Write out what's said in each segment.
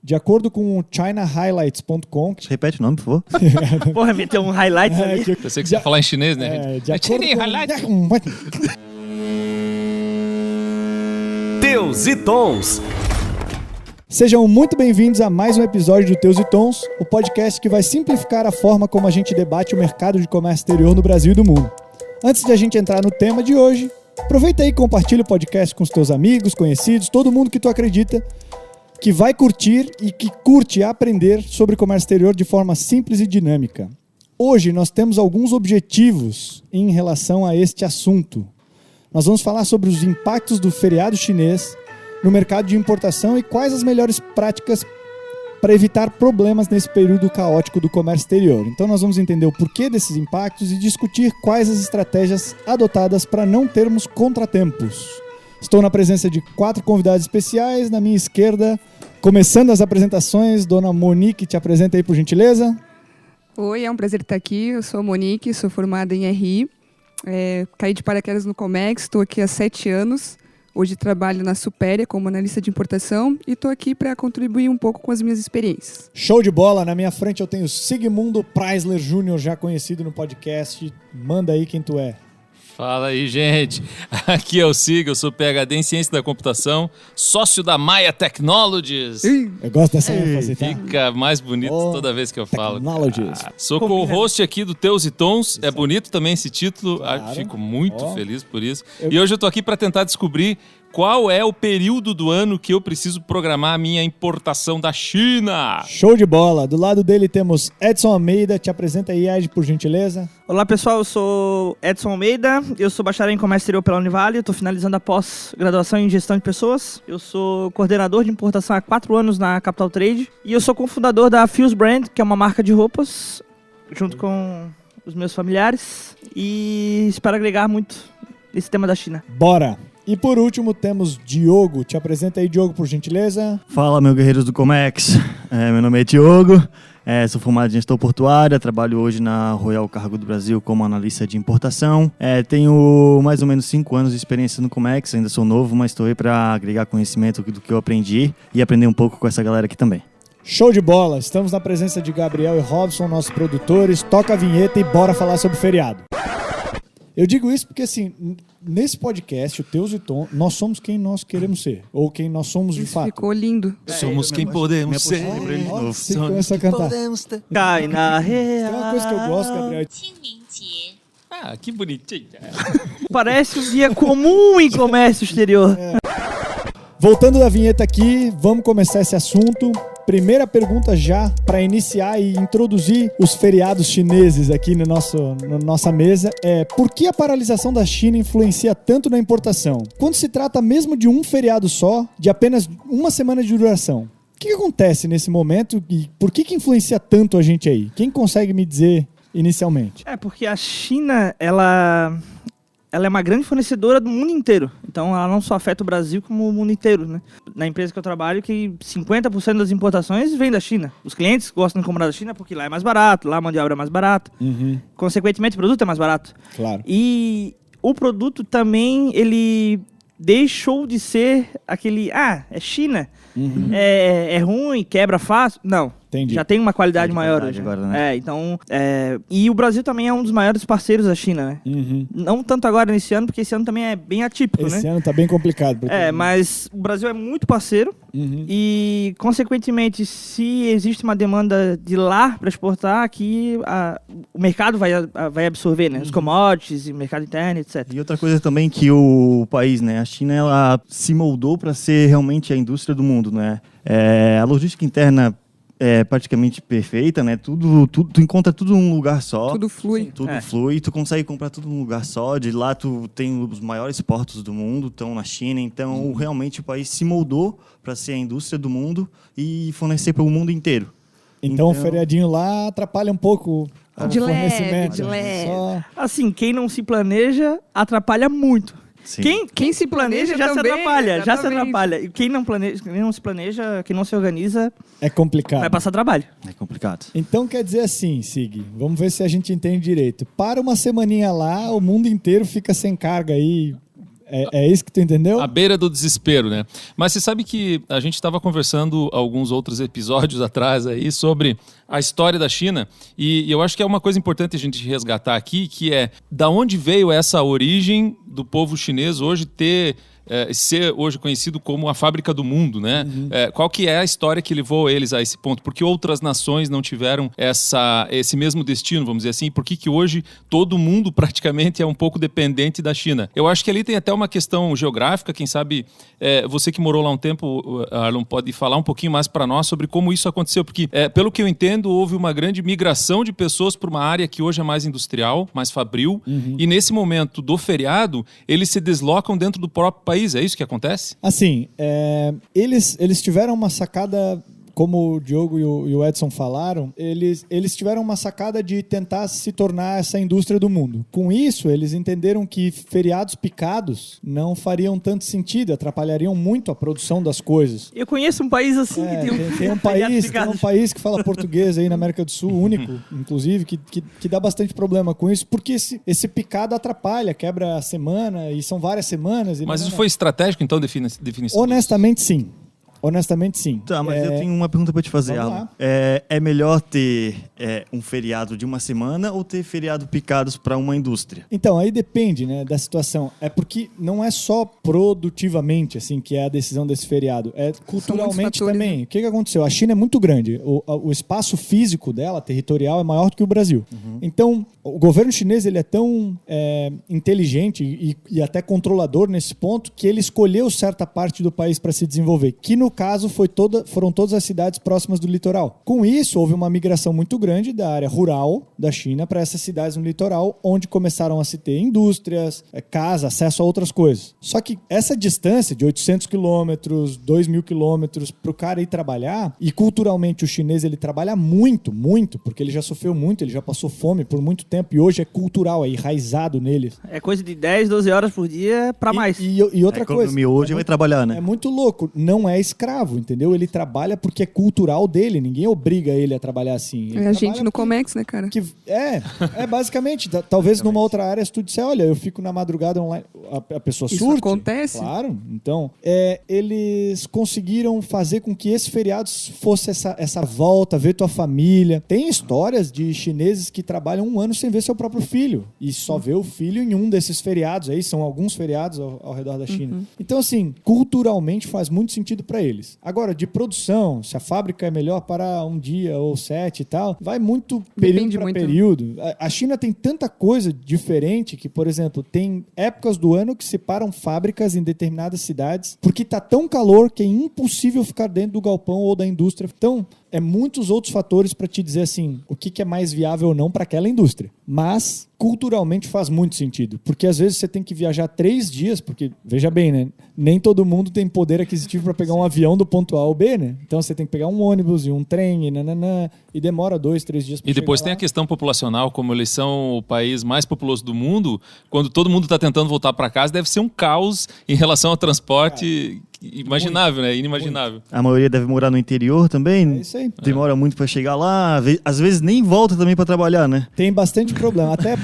De acordo com o ChinaHighlights.com... Repete o nome, por favor. Porra, meteu um highlights ali. Pensei que você ia falar em chinês, né? De acordo Teus e Tons. Sejam muito bem-vindos a mais um episódio do Teus e Tons, o podcast que vai simplificar a forma como a gente debate o mercado de comércio exterior no Brasil e do mundo. Antes de a gente entrar no tema de hoje, aproveita aí e compartilha o podcast com os teus amigos, conhecidos, todo mundo que tu acredita que vai curtir e que curte aprender sobre comércio exterior de forma simples e dinâmica. Hoje nós temos alguns objetivos em relação a este assunto. Nós vamos falar sobre os impactos do feriado chinês no mercado de importação e quais as melhores práticas para evitar problemas nesse período caótico do comércio exterior. Então nós vamos entender o porquê desses impactos e discutir quais as estratégias adotadas para não termos contratempos. Estou na presença de 4 convidados especiais. Na minha esquerda, começando as apresentações, dona Monique, te apresenta aí por gentileza. Oi, é um prazer estar aqui. Eu sou a Monique, sou formada em RI. Caí de paraquedas no Comex, estou aqui há 7 anos. Hoje trabalho na Supéria como analista de importação e estou aqui para contribuir um pouco com as minhas experiências. Show de bola! Na minha frente eu tenho Sigmundo Preisler Jr., já conhecido no podcast. Manda aí quem tu é. Fala aí, gente. Aqui é o Sig, eu sou PhD em Ciência da Computação, sócio da Maya Technologies. Eu gosto dessa ênfase, tá? Fica mais bonito toda vez que eu falo. Technologies. Sou co-host aqui do Teus e Tons. Exato. É bonito também esse título. Claro. Fico muito feliz por isso. E hoje eu tô aqui para tentar descobrir qual é o período do ano que eu preciso programar a minha importação da China. Show de bola! Do lado dele temos Edson Almeida. Te apresenta aí, Ed, por gentileza. Olá pessoal, eu sou Edson Almeida, eu sou bacharel em comércio exterior pela Univale, estou finalizando a pós-graduação em gestão de pessoas. Eu sou coordenador de importação há 4 anos na Capital Trade e eu sou cofundador da Fuse Brand, que é uma marca de roupas, junto com os meus familiares, e espero agregar muito esse tema da China. Bora! E por último temos Diogo. Te apresenta aí, Diogo, por gentileza. Fala, meus guerreiros do Comex. Meu nome é Diogo, sou formado em gestão portuária, trabalho hoje na Royal Cargo do Brasil como analista de importação. Tenho mais ou menos 5 anos de experiência no Comex, ainda sou novo, mas estou aí para agregar conhecimento do que eu aprendi e aprender um pouco com essa galera aqui também. Show de bola! Estamos na presença de Gabriel e Robson, nossos produtores. Toca a vinheta e bora falar sobre o feriado. Eu digo isso porque, assim, nesse podcast, o Teus e Tom, nós somos quem nós queremos ser. Ou quem nós somos de Isso fato. ficou lindo. Somos quem podemos ser. Você começa a cantar. Cai na Tem uma coisa que eu gosto, Gabriel. Ah, que bonitinho. Parece um dia comum em comércio exterior. Voltando da vinheta aqui, vamos começar esse assunto. Primeira pergunta já para iniciar e introduzir os feriados chineses aqui na nossa mesa é: por que a paralisação da China influencia tanto na importação? Quando se trata mesmo de um feriado só, de apenas uma semana de duração, o que acontece nesse momento e por que influencia tanto a gente aí? Quem consegue me dizer inicialmente? Porque a China, ela é uma grande fornecedora do mundo inteiro. Então, ela não só afeta o Brasil, como o mundo inteiro, né? Na empresa que eu trabalho, que 50% das importações vem da China. Os clientes gostam de comprar da China porque lá é mais barato, lá a mão de obra é mais barata. Consequentemente, o produto é mais barato. Claro. E o produto também, ele deixou de ser aquele... é China, é ruim, quebra fácil. Não. Entendi. Já tem uma qualidade maior hoje. Agora, né? E o Brasil também é um dos maiores parceiros da China, né? Não tanto agora nesse ano, porque esse ano também é bem atípico, Esse né? ano tá bem complicado. Mas o Brasil é muito parceiro e, consequentemente, se existe uma demanda de lá para exportar, aqui o mercado vai absorver, né? Os commodities, o mercado interno, etc. E outra coisa também que o país, né? A China, ela se moldou para ser realmente a indústria do mundo, né? A logística interna é praticamente perfeita, né? Tu encontra tudo num lugar só. Tudo flui. Tudo flui, tu consegue comprar tudo num lugar só. De lá tu tem os maiores portos do mundo, estão na China. Então, realmente o país se moldou para ser a indústria do mundo e fornecer para o mundo inteiro. Então o feriadinho lá atrapalha um pouco o De leve, fornecimento. de leve. Só... Assim, quem não se planeja, atrapalha muito. Sim. Quem se planeja já também, se atrapalha, já se exatamente. atrapalha. E quem não se planeja, quem não se organiza, É complicado. vai passar trabalho. É complicado. Então quer dizer assim, Sig, vamos ver se a gente entende direito. Para uma semaninha lá, o mundo inteiro fica sem carga aí. É isso que tu entendeu? À beira do desespero, né? Mas você sabe que a gente estava conversando alguns outros episódios atrás aí sobre a história da China e eu acho que é uma coisa importante a gente resgatar aqui, que é da onde veio essa origem do povo chinês hoje ser hoje conhecido como a fábrica do mundo, né? Qual que é a história que levou eles a esse ponto? Por que outras nações não tiveram esse mesmo destino, vamos dizer assim? Por que hoje todo mundo praticamente é um pouco dependente da China? Eu acho que ali tem até uma questão geográfica, quem sabe você que morou lá um tempo, Arlon, pode falar um pouquinho mais para nós sobre como isso aconteceu, porque pelo que eu entendo, houve uma grande migração de pessoas para uma área que hoje é mais industrial, mais fabril, e nesse momento do feriado, eles se deslocam dentro do próprio país. É isso que acontece? Assim, eles tiveram uma sacada, como o Diogo e o Edson falaram, eles tiveram uma sacada de tentar se tornar essa indústria do mundo. Com isso, eles entenderam que feriados picados não fariam tanto sentido, atrapalhariam muito a produção das coisas. Eu conheço um país assim que tem um país que fala português aí na América do Sul, único, inclusive, que dá bastante problema com isso, porque esse picado atrapalha, quebra a semana, e são várias semanas. Mas isso foi estratégico, então, definição? Honestamente, sim. Honestamente, sim. Tá, mas eu tenho uma pergunta para te fazer, Vamos Arlon. lá. É melhor ter um feriado de uma semana ou ter feriado picados para uma indústria? Então, aí depende, né, da situação. É porque não é só produtivamente assim que é a decisão desse feriado. É culturalmente fatores, também. né? O que aconteceu? A China é muito grande. O espaço físico dela, territorial, é maior do que o Brasil. Então, o governo chinês ele é tão inteligente e até controlador nesse ponto que ele escolheu certa parte do país para se desenvolver, que no caso foram todas as cidades próximas do litoral. Com isso, houve uma migração muito grande da área rural da China para essas cidades no litoral, onde começaram a se ter indústrias, casa, acesso a outras coisas. Só que essa distância de 800 quilômetros, 2.000 quilômetros para o cara ir trabalhar, e culturalmente o chinês ele trabalha muito, muito, porque ele já sofreu muito, ele já passou fome por muito tempo e hoje é cultural, é enraizado neles. É coisa de 10, 12 horas por dia para mais. E outra coisa. Hoje vai trabalhar, né? É muito louco. Não é escravo, entendeu? Ele trabalha porque é cultural dele. Ninguém obriga ele a trabalhar assim. Ele A gente no Comex, né, cara? Basicamente. Talvez numa outra área, se tu disser, olha, eu fico na madrugada online, a pessoa Isso surte. acontece? Claro. Então, eles conseguiram fazer com que esse feriado fosse essa volta, ver tua família. Tem histórias de chineses que trabalham um ano sem ver seu próprio filho. E só vê o filho em um desses feriados. Aí são alguns feriados ao redor da China. Então, assim, culturalmente faz muito sentido para eles. Agora, de produção, se a fábrica é melhor para um dia ou 7 e tal, vai muito período para período. A China tem tanta coisa diferente que, por exemplo, tem épocas do ano que separam fábricas em determinadas cidades porque tá tão calor que é impossível ficar dentro do galpão ou da indústria. Então, muitos outros fatores para te dizer assim, o que é mais viável ou não para aquela indústria. Mas, culturalmente faz muito sentido. Porque às vezes você tem que viajar 3 dias, porque, veja bem, né? Nem todo mundo tem poder aquisitivo para pegar um avião do ponto A ao B, né? Então você tem que pegar um ônibus e um trem e demora 2, 3 dias para chegar. E depois tem lá. a questão populacional, como eles são o país mais populoso do mundo, quando todo mundo está tentando voltar para casa, deve ser um caos em relação ao transporte imaginável, né? Inimaginável. A maioria deve morar no interior também. É isso aí. Demora muito para chegar lá. Às vezes nem volta também para trabalhar, né? Tem bastante problema. Até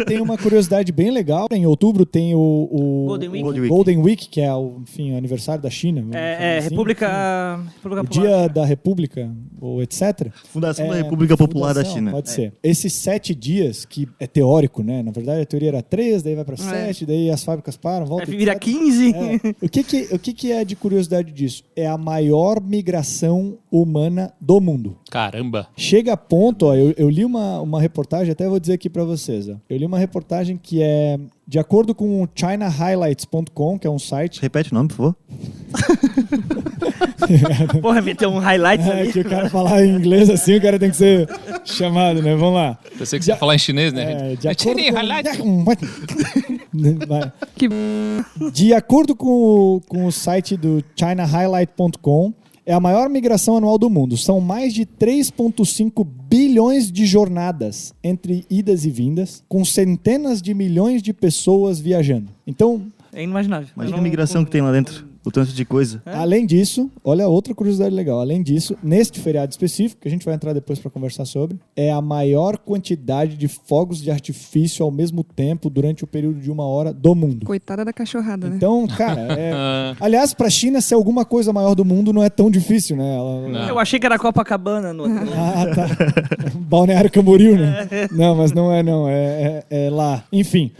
tem uma curiosidade bem legal. Em outubro tem o Golden Week, que é o aniversário da China. República o Popular. Dia da República, ou etc. Fundação da República Popular da China. Pode ser. Esses 7 dias, que é teórico, né? Na verdade, a teoria era 3, daí vai para 7, daí as fábricas param, voltam. Vai virar 15. O que é de curiosidade disso? É a maior migração humana do mundo. Caramba! Chega a ponto, eu li uma reportagem, até vou dizer aqui pra vocês. Eu li uma reportagem que é, de acordo com o ChinaHighlights.com, que é um site... Repete o nome, por favor. Porra, meteu um highlight ali. Que o cara falar em inglês assim, o cara tem que ser chamado, né? Vamos lá. Eu sei que você vai falar em chinês, né? De acordo com o site do ChinaHighlight.com, é a maior migração anual do mundo. São mais de 3,5 bilhões de jornadas entre idas e vindas, com centenas de milhões de pessoas viajando. Então... É inimaginável. Imagina a migração que tem lá dentro. O tanto de coisa. Além disso, olha outra curiosidade legal. Além disso, neste feriado específico, que a gente vai entrar depois para conversar sobre, é a maior quantidade de fogos de artifício ao mesmo tempo durante o período de 1 hora do mundo. Coitada da cachorrada, né? Então, cara, aliás, pra China ser alguma coisa maior do mundo não é tão difícil, né? Não. Eu achei que era Copacabana. Ah, tá. Balneário Camboriú, né? Não, mas não é não. É lá. Enfim.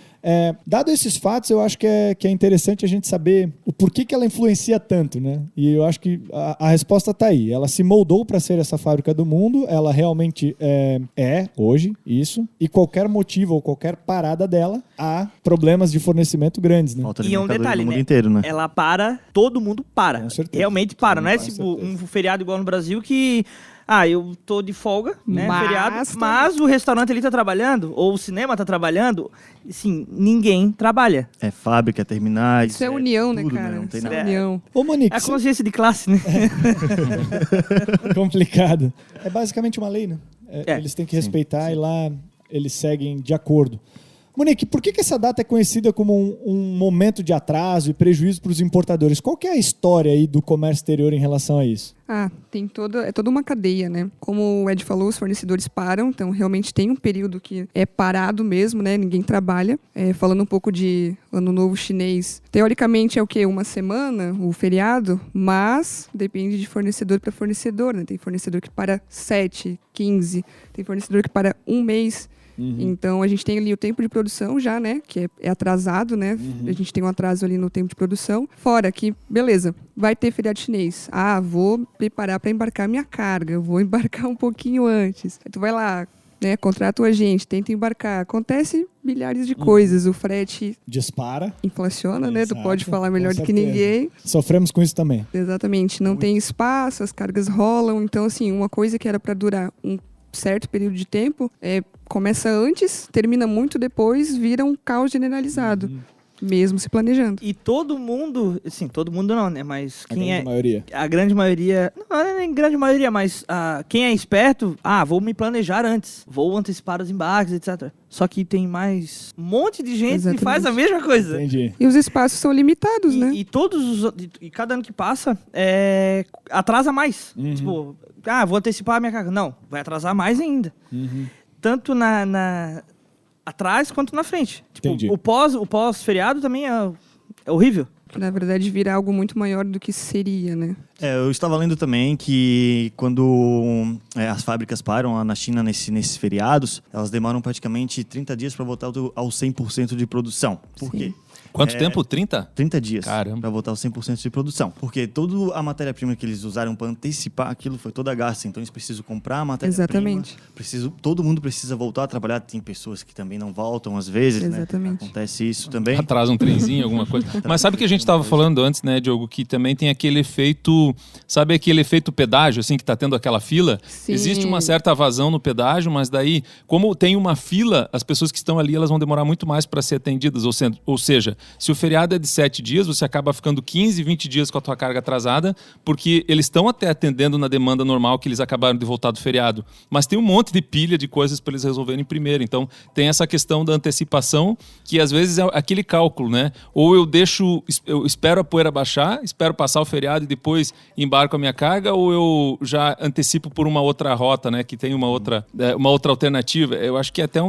Dado esses fatos, eu acho que é interessante a gente saber o porquê que ela influencia tanto, né? E eu acho que a resposta tá aí. Ela se moldou para ser essa fábrica do mundo, ela realmente é hoje, isso. E qualquer motivo ou qualquer parada dela, há problemas de fornecimento grandes, né? Falta E é um alimentadores detalhe, no mundo né? inteiro, né? Ela para, todo mundo para. Com certeza. Realmente para. Todo Não é mundo para, tipo com certeza. um feriado igual no Brasil que... eu tô de folga, né? Mas Feriado, também. mas o restaurante ali tá trabalhando, ou o cinema tá trabalhando, assim, ninguém trabalha. É fábrica, terminais. Isso é união, né, tudo, cara? Não tem Isso nada. é união. Ô, Monique, É a consciência de classe, né? complicado. É basicamente uma lei, né? Eles têm que respeitar e lá eles seguem de acordo. Monique, por que essa data é conhecida como um momento de atraso e prejuízo para os importadores? Qual que é a história aí do comércio exterior em relação a isso? Tem toda uma cadeia, né? Como o Ed falou, os fornecedores param, então realmente tem um período que é parado mesmo, né? Ninguém trabalha. Falando um pouco de Ano Novo Chinês, teoricamente é o quê? 1 semana, o feriado, mas depende de fornecedor para fornecedor, né? Tem fornecedor que para 7, 15, tem fornecedor que para 1 mês. Então, a gente tem ali o tempo de produção já, né? Que é atrasado, né? A gente tem um atraso ali no tempo de produção. Fora que, beleza, vai ter feriado chinês. Vou preparar para embarcar minha carga. Vou embarcar um pouquinho antes. Aí tu vai lá, né? Contrata o agente, tenta embarcar. Acontece milhares de coisas. O frete Dispara. inflaciona, né? Tu Exato, pode falar melhor com do que certeza. ninguém. Sofremos com isso também. Exatamente. Não tem espaço, as cargas rolam. Então, assim, uma coisa que era para durar um certo período de tempo, começa antes, termina muito depois, vira um caos generalizado, mesmo se planejando. E todo mundo, assim, todo mundo não, né? Mas quem A maioria. A grande maioria, não é nem grande maioria, mas quem é esperto, vou me planejar antes, vou antecipar os embarques, etc. Só que tem mais um monte de gente Exatamente. que faz a mesma coisa. Entendi. E os espaços são limitados, né? E cada ano que passa, atrasa mais. Tipo, vou antecipar a minha carga. Não, vai atrasar mais ainda. Tanto atrás quanto na frente. Tipo, Entendi. o pós-feriado também é horrível. Que, na verdade, vira algo muito maior do que seria, né? Eu estava lendo também que quando as fábricas param lá na China nesses feriados, elas demoram praticamente 30 dias para voltar ao 100% de produção. Por quê? Quanto tempo? 30? 30 dias Caramba. para voltar ao 100% de produção. Porque toda a matéria-prima que eles usaram para antecipar aquilo foi toda gasta. Então eles precisam comprar a matéria-prima. Exatamente. Todo mundo precisa voltar a trabalhar. Tem pessoas que também não voltam às vezes, Exatamente. né? Acontece isso também. Atrasa um trenzinho, alguma coisa. Mas sabe que a gente estava falando antes, né, Diogo, que também tem aquele efeito, sabe aquele efeito pedágio, assim, que tá tendo aquela fila? Sim. Existe uma certa vazão no pedágio, mas daí, como tem uma fila, as pessoas que estão ali, elas vão demorar muito mais para ser atendidas. Ou seja, se o feriado é de 7 dias, você acaba ficando 15, 20 dias com a tua carga atrasada, porque eles estão até atendendo na demanda normal que eles acabaram de voltar do feriado. Mas tem um monte de pilha de coisas para eles resolverem primeiro. Então, tem essa questão da antecipação, que às vezes é aquele cálculo, né? Ou eu espero a poeira baixar, espero passar o feriado e depois embarco a minha carga, ou eu já antecipo por uma outra rota, né? Que tem uma outra alternativa. Eu acho que até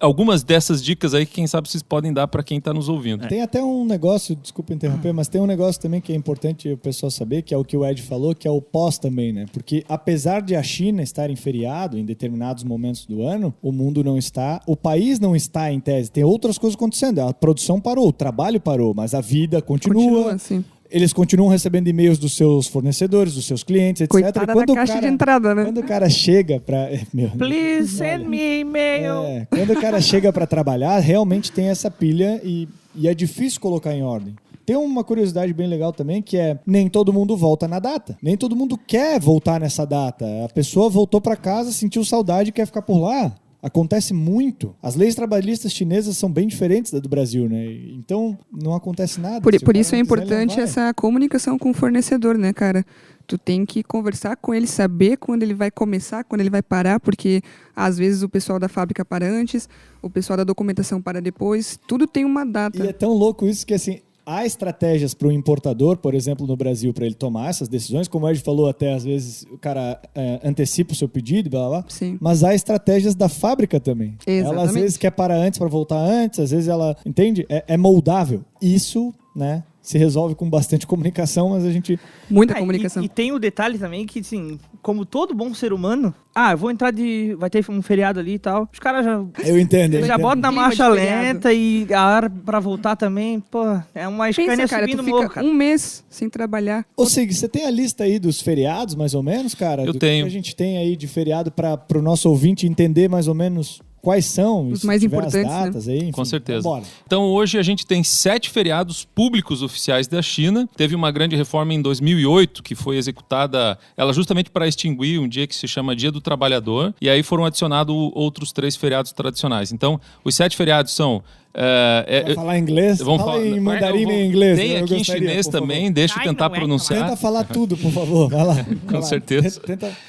algumas dessas dicas aí que quem sabe vocês podem dar para quem está nos ouvindo. Tem até um negócio, desculpa interromper, mas tem um negócio também que é importante o pessoal saber, que é o que o Ed falou, que é o pós também, né? Porque apesar de a China estar em feriado em determinados momentos do ano, o mundo não está, o país não está em tese. Tem outras coisas acontecendo. A produção parou, o trabalho parou, mas a vida continua. Assim. Eles continuam recebendo e-mails dos seus fornecedores, dos seus clientes, etc. Coitada da caixa de entrada, né? Quando o cara chega para... Please send me e-mail. Quando o cara chega para trabalhar, realmente tem essa pilha e é difícil colocar em ordem. Tem uma curiosidade bem legal também, que é nem todo mundo volta na data. Nem todo mundo quer voltar nessa data. A pessoa voltou para casa, sentiu saudade e quer ficar por lá. Acontece muito. As leis trabalhistas chinesas são bem diferentes da do Brasil, né? Então, não acontece nada. Por Se o cara isso é não quiser, ele não importante vai. essa comunicação com o fornecedor, né, cara? Tu tem que conversar com ele, saber quando ele vai começar, quando ele vai parar, porque às vezes o pessoal da fábrica para antes, o pessoal da documentação para depois, tudo tem uma data. E é tão louco isso que, assim, há estratégias para o importador, por exemplo, no Brasil, para ele tomar essas decisões, como o Ed falou, até às vezes o cara antecipa o seu pedido, blá, blá, blá. Sim. Mas há estratégias da fábrica também. Exatamente. Ela às vezes quer parar antes para voltar antes, às vezes ela, entende? É moldável. Isso, né, se resolve com bastante comunicação, mas a gente... Muita comunicação. E tem o detalhe também que, assim, como todo bom ser humano, eu vou entrar vai ter um feriado ali e tal. Os caras já... Eu entendo. Já botam na Clima marcha de feriado. lenta e a hora pra voltar também, pô, é uma escânia Pensa, cara, subindo tu o fica morro, cara. um mês sem trabalhar. Ô Sig, você tem a lista aí dos feriados, mais ou menos, cara? Eu Do tenho. que a gente tem aí de feriado para o nosso ouvinte entender mais ou menos quais são Os se mais tiver importantes, as datas aí, enfim. Com certeza. Vambora. Então hoje a gente tem 7 feriados públicos oficiais da China. Teve uma grande reforma em 2008 que foi executada, ela justamente para extinguir um dia que se chama Dia do Trabalhador, e aí foram adicionados outros 3 feriados tradicionais. Então os 7 feriados são... Vai falar inglês? Fala em mandarim e em inglês. Tem eu aqui em gostaria, chinês por favor. também, deixa eu tentar pronunciar. Tenta falar tudo, por favor. Vai lá. Com certeza.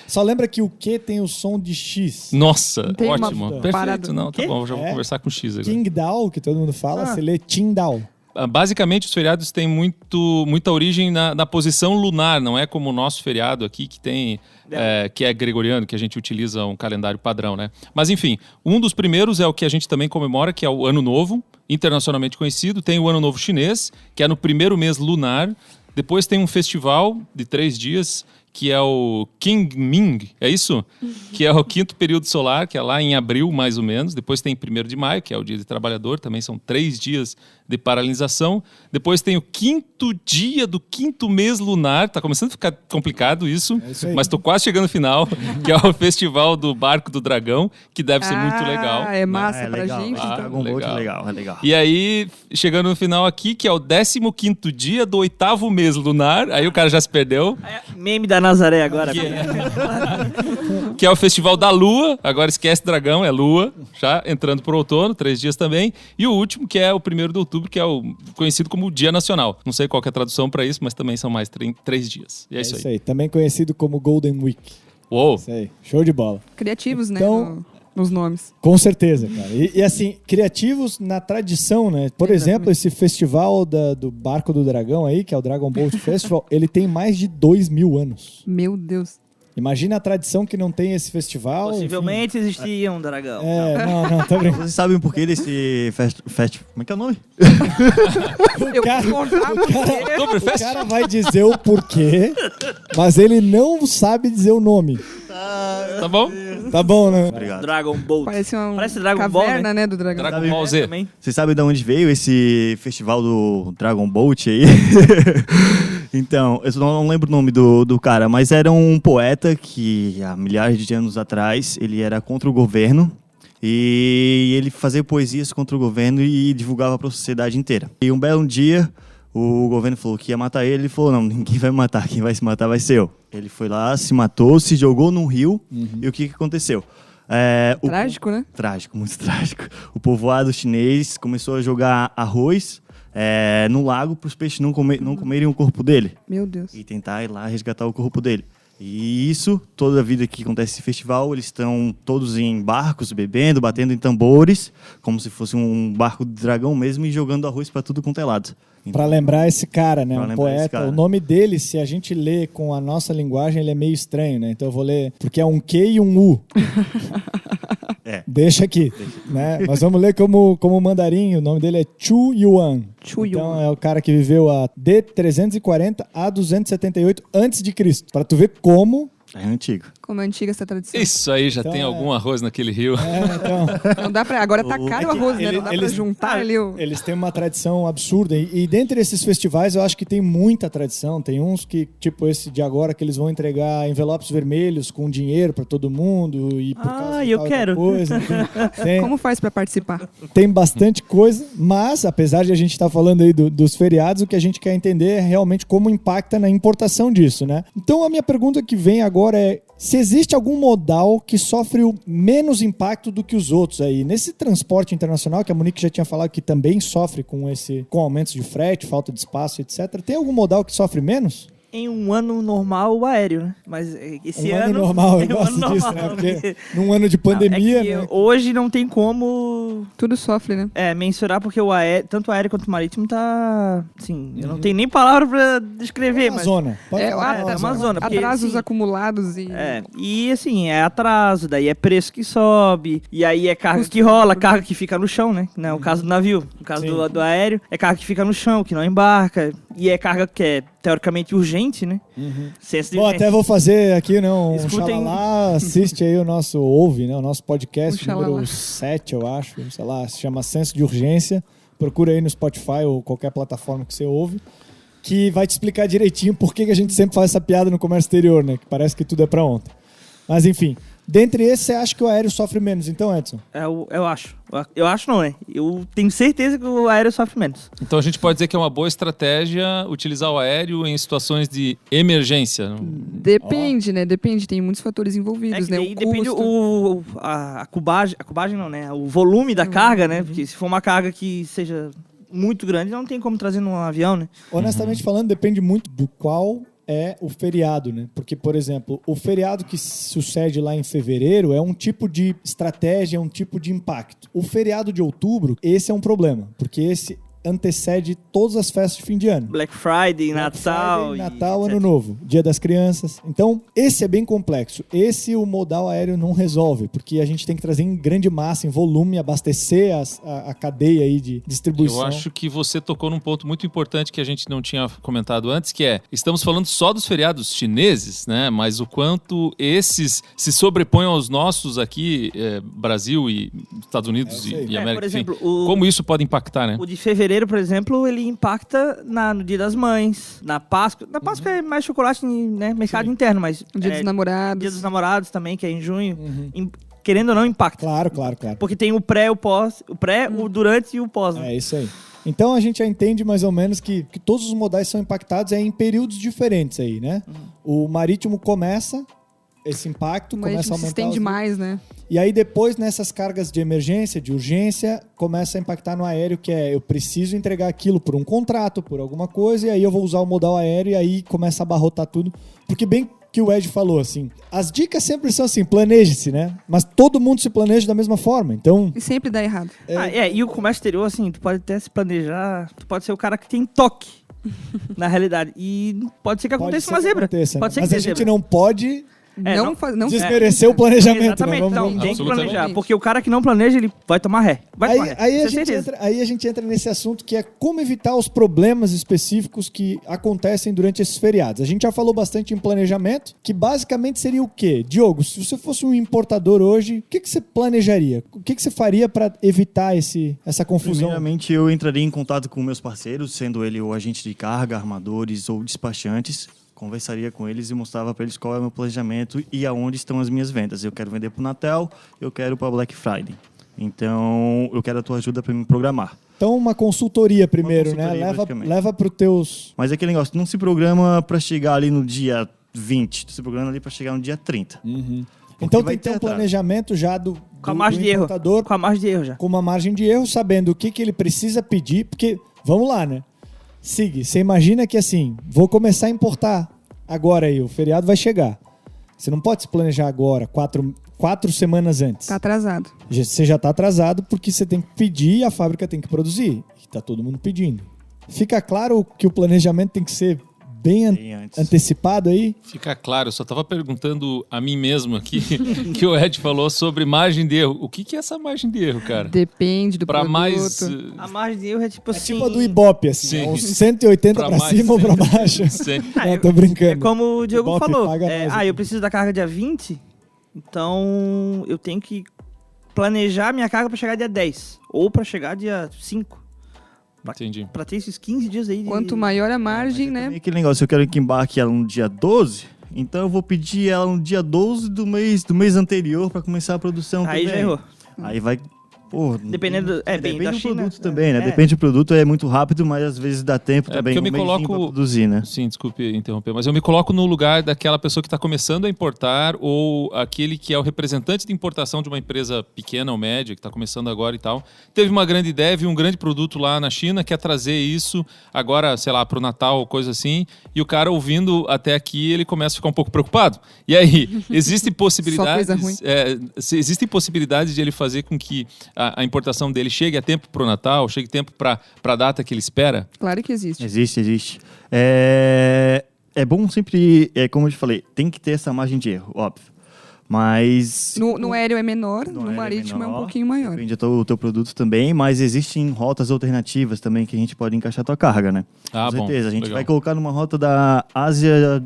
Só lembra que o Q tem o som de X. Nossa, Tem uma ótimo. parada. Perfeito, não, tá Quê? bom, já vou conversar com o X agora. Qingdao, que todo mundo fala, você lê Qingdao. Basicamente, os feriados têm muita origem na posição lunar, não é como o nosso feriado aqui, que tem que é gregoriano, que a gente utiliza um calendário padrão, né? Mas, enfim, um dos primeiros é o que a gente também comemora, que é o Ano Novo, internacionalmente conhecido. Tem o Ano Novo Chinês, que é no primeiro mês lunar. Depois tem um festival de 3 dias, que é o Qingming, é isso? Que é o 5º período solar, que é lá em abril, mais ou menos. Depois tem 1º de maio, que é o Dia do Trabalhador, também são 3 dias de paralisação. Depois tem o 5º dia do 5º mês lunar, tá começando a ficar complicado isso, isso aí. mas tô quase chegando no final, que é o Festival do Barco do Dragão, que deve ser muito legal. É massa É pra legal. gente. Ah, Então. Dragon Boat legal. é legal. E aí, chegando no final aqui, que é o 15º dia do 8º mês lunar, aí o cara já se perdeu, Meme da Nazaré agora. que é o Festival da Lua, agora esquece dragão, é Lua, já entrando pro outono, 3 dias também, e o último, que é o 1º de outubro, que é o conhecido como Dia Nacional. Não sei qual que é a tradução para isso, mas também são mais 3 dias. E é isso aí. Também conhecido como Golden Week. Uou! Isso aí. Show de bola. Criativos, né? Então- Nos nomes. Com certeza, cara. E assim, criativos na tradição, né? Por exemplo, esse festival do Barco do Dragão aí, que é o Dragon Boat Festival, ele tem mais de 2000 anos. Meu Deus. Imagina a tradição que não tem esse festival. Possivelmente existia um dragão. Enfim. Não, tá brincando. Vocês sabem por que desse como é que é o nome? Eu cara- vou contar porque... O cara vai dizer o porquê, mas ele não sabe dizer o nome. Tá bom? Tá bom, né? Obrigado. Dragon Boat. Parece uma Parece Dragon Ball, caverna, né, do dragão. Dragon Ball Z. Também. Vocês sabem de onde veio esse festival do Dragon Boat aí? Então, eu não lembro o nome do cara, mas era um poeta que há milhares de anos atrás ele era contra o governo e ele fazia poesias contra o governo e divulgava para a sociedade inteira. E um belo dia o governo falou que ia matar ele, ele falou, não, ninguém vai me matar, quem vai se matar vai ser eu. Ele foi lá, se matou, se jogou num rio e o que aconteceu? Trágico, né? Trágico, muito trágico. O povoado chinês começou a jogar arroz no lago para os peixes não comerem o corpo dele Meu Deus. e tentar ir lá resgatar o corpo dele. E isso, toda a vida que acontece esse festival, eles estão todos em barcos, bebendo, batendo em tambores, como se fosse um barco de dragão mesmo, e jogando arroz para tudo quanto é lado. Pra lembrar esse cara, né? Pra Um lembrar esse poeta. cara. O nome dele, se a gente lê com a nossa linguagem, ele é meio estranho, né? Então eu vou ler, porque é um Q e um U. É. Deixa aqui, né? Mas vamos ler como mandarim, o nome dele é Chu Yuan. Chu Então Yuan. é o cara que viveu de 340 a 278 a.C. Pra tu ver como... É antigo. Como é antiga essa tradição. Isso aí já Então, tem algum arroz naquele rio. Então, Não dá pra... Agora tá caro o arroz, né? Não dá pra juntar ali o... Eles têm uma tradição absurda. E dentre esses festivais, eu acho que tem muita tradição. Tem uns que, tipo esse de agora, que eles vão entregar envelopes vermelhos com dinheiro pra todo mundo. E por causa de eu tal e tal quero. coisa. Enfim, tem, Como faz pra participar? tem bastante coisa. Mas, apesar de a gente estar falando aí dos feriados, o que a gente quer entender é realmente como impacta na importação disso, né? Então, a minha pergunta que vem agora é: se existe algum modal que sofre o menos impacto do que os outros aí? Nesse transporte internacional, que a Monique já tinha falado que também sofre com aumentos de frete, falta de espaço, etc. Tem algum modal que sofre menos? Em um ano normal, o aéreo, né? Mas esse ano normal, eu é um gosto ano disso, normal, né? Porque num ano de pandemia, é que né? hoje não tem como Tudo sofre, né? mensurar porque tanto o aéreo quanto o marítimo tá... Assim, eu não tenho nem palavra pra descrever, mas... Zona. Pode falar, é uma zona. Porque, Atrasos assim, acumulados e... E assim, é atraso, daí é preço que sobe, e aí é carga que rola, carga que fica no chão, né? Não é o caso do navio. No caso do aéreo, é carga que fica no chão, que não embarca, e é carga que é teoricamente urgente, né? Senso de Bom, urgência. até vou fazer aqui, né, um Escutem. xalala, assiste aí ouve, né, o nosso podcast Um xalala. número 7, eu acho, sei lá, se chama Senso de Urgência. Procura aí no Spotify ou qualquer plataforma que você ouve, que vai te explicar direitinho por que a gente sempre faz essa piada no comércio exterior, né, que parece que tudo é pra ontem. Mas enfim, dentre esses, você acha que o aéreo sofre menos, então, Edson? Eu acho. Eu acho não, né? Eu tenho certeza que o aéreo sofre menos. Então a gente pode dizer que é uma boa estratégia utilizar o aéreo em situações de emergência. Depende, né? Depende, tem muitos fatores envolvidos, Que né? daí O depende custo. a cubagem não, né? O volume da carga, né? Porque se for uma carga que seja muito grande, não tem como trazer num avião, né? Honestamente falando, depende muito do qual é o feriado, né? Porque, por exemplo, o feriado que sucede lá em fevereiro é um tipo de estratégia, é um tipo de impacto. O feriado de outubro, esse é um problema, porque esse antecede todas as festas de fim de ano. Black Friday, Black Natal... Friday, e Natal, etc. Ano Novo, Dia das Crianças. Então, esse é bem complexo. Esse o modal aéreo não resolve, porque a gente tem que trazer em grande massa, em volume, abastecer a cadeia aí de distribuição. Eu acho que você tocou num ponto muito importante que a gente não tinha comentado antes, que é, estamos falando só dos feriados chineses, né? Mas o quanto esses se sobrepõem aos nossos aqui, Brasil e Estados Unidos isso aí. e América, por exemplo, enfim. Como isso pode impactar, né? O de fevereiro, por exemplo, ele impacta no Dia das Mães, na Páscoa. Na Páscoa é mais chocolate, né? Mercado interno, mas... O Dia dos Namorados. Dia dos Namorados também, que é em junho. Querendo ou não, impacta. Claro. Porque tem o pré, o pós, o durante e o pós. Né? É isso aí. Então a gente já entende mais ou menos que todos os modais são impactados em períodos diferentes aí, né? O marítimo começa esse impacto, Mas começa a se aumentar. estende mais, né? E aí depois, nessas cargas de emergência, de urgência, começa a impactar no aéreo, que é eu preciso entregar aquilo por um contrato, por alguma coisa, e aí eu vou usar o modal aéreo e aí começa a abarrotar tudo. Porque bem que o Ed falou, assim, as dicas sempre são assim, planeje-se, né? Mas todo mundo se planeja da mesma forma, então... E sempre dá errado. E o comércio exterior, assim, tu pode até se planejar, tu pode ser o cara que tem toque, na realidade. E pode ser que aconteça uma zebra. Aconteça, Pode ser mas que a tenha gente zebra. não pode Não desmerecer o planejamento, Exatamente, né? então, tem que Absolutamente. planejar. Porque o cara que não planeja, ele vai tomar ré. Vai tomar ré. Aí a gente entra nesse assunto que é como evitar os problemas específicos que acontecem durante esses feriados. A gente já falou bastante em planejamento, que basicamente seria o quê? Diogo, se você fosse um importador hoje, o que você planejaria? O que você faria para evitar essa confusão? Primeiramente, eu entraria em contato com meus parceiros, sendo ele o agente de carga, armadores ou despachantes. Conversaria com eles e mostrava para eles qual é o meu planejamento e aonde estão as minhas vendas. Eu quero vender para o Natal, eu quero para Black Friday. Então, eu quero a tua ajuda para me programar. Então, uma consultoria primeiro, Uma consultoria, né? basicamente. Leva para os teus... Mas é aquele negócio, tu não se programa para chegar ali no dia 20, tu se programa ali para chegar no dia 30. Então vai tem que ter ter um atraso. planejamento já do Com a margem de erro. importador, Com a margem de erro já. com uma margem de erro, sabendo o que ele precisa pedir, porque, vamos lá, né? Sig, você imagina que assim, vou começar a importar agora aí, o feriado vai chegar. Você não pode se planejar agora, quatro semanas antes. Tá atrasado. Você já está atrasado porque você tem que pedir e a fábrica tem que produzir. E tá todo mundo pedindo. Fica claro que o planejamento tem que ser bem antes. antecipado aí? Fica claro, eu só estava perguntando a mim mesmo aqui, que o Ed falou sobre margem de erro. O que é essa margem de erro, cara? Depende do Para produto. mais... A margem de erro é tipo É assim... tipo a do Ibope, assim. Sim. É uns 180 Pra para mais, cima ou para baixo. Sim. Não, tô brincando. É como o Diogo Ibope falou. paga nós aqui. Eu preciso da carga dia 20, então eu tenho que planejar minha carga para chegar dia 10. Ou para chegar dia 5. Entendi. Para ter esses 15 dias aí. Quanto maior a margem, Mas é né? também aquele negócio, eu quero que embarque ela no dia 12, então eu vou pedir ela no dia 12 do mês anterior para começar a produção Aí também. já errou. Aí vai... Pô, Dependendo bem depende da do China. produto também, né? É. Depende do produto, é muito rápido, mas às vezes dá tempo também. porque eu me mêsinho coloco- pra produzir, né? Sim, desculpe interromper, mas eu me coloco no lugar daquela pessoa que está começando a importar ou aquele que é o representante de importação de uma empresa pequena ou média, que está começando agora e tal. Teve uma grande ideia, viu um grande produto lá na China, quer trazer isso agora, sei lá, para o Natal ou coisa assim, e o cara ouvindo até aqui, ele começa a ficar um pouco preocupado. E aí, existem possibilidades... coisa ruim. Existem possibilidades de ele fazer com que a importação dele chegue a tempo para o Natal, chegue a tempo para a data que ele espera? Claro que existe. Existe. É bom sempre, como eu te falei, tem que ter essa margem de erro, óbvio. Mas... No aéreo é menor, no aéreo marítimo é um menor, pouquinho maior. Depende do teu produto também, mas existem rotas alternativas também que a gente pode encaixar a tua carga, né? Ah, Com bom, certeza. A gente legal. vai colocar numa rota da Ásia,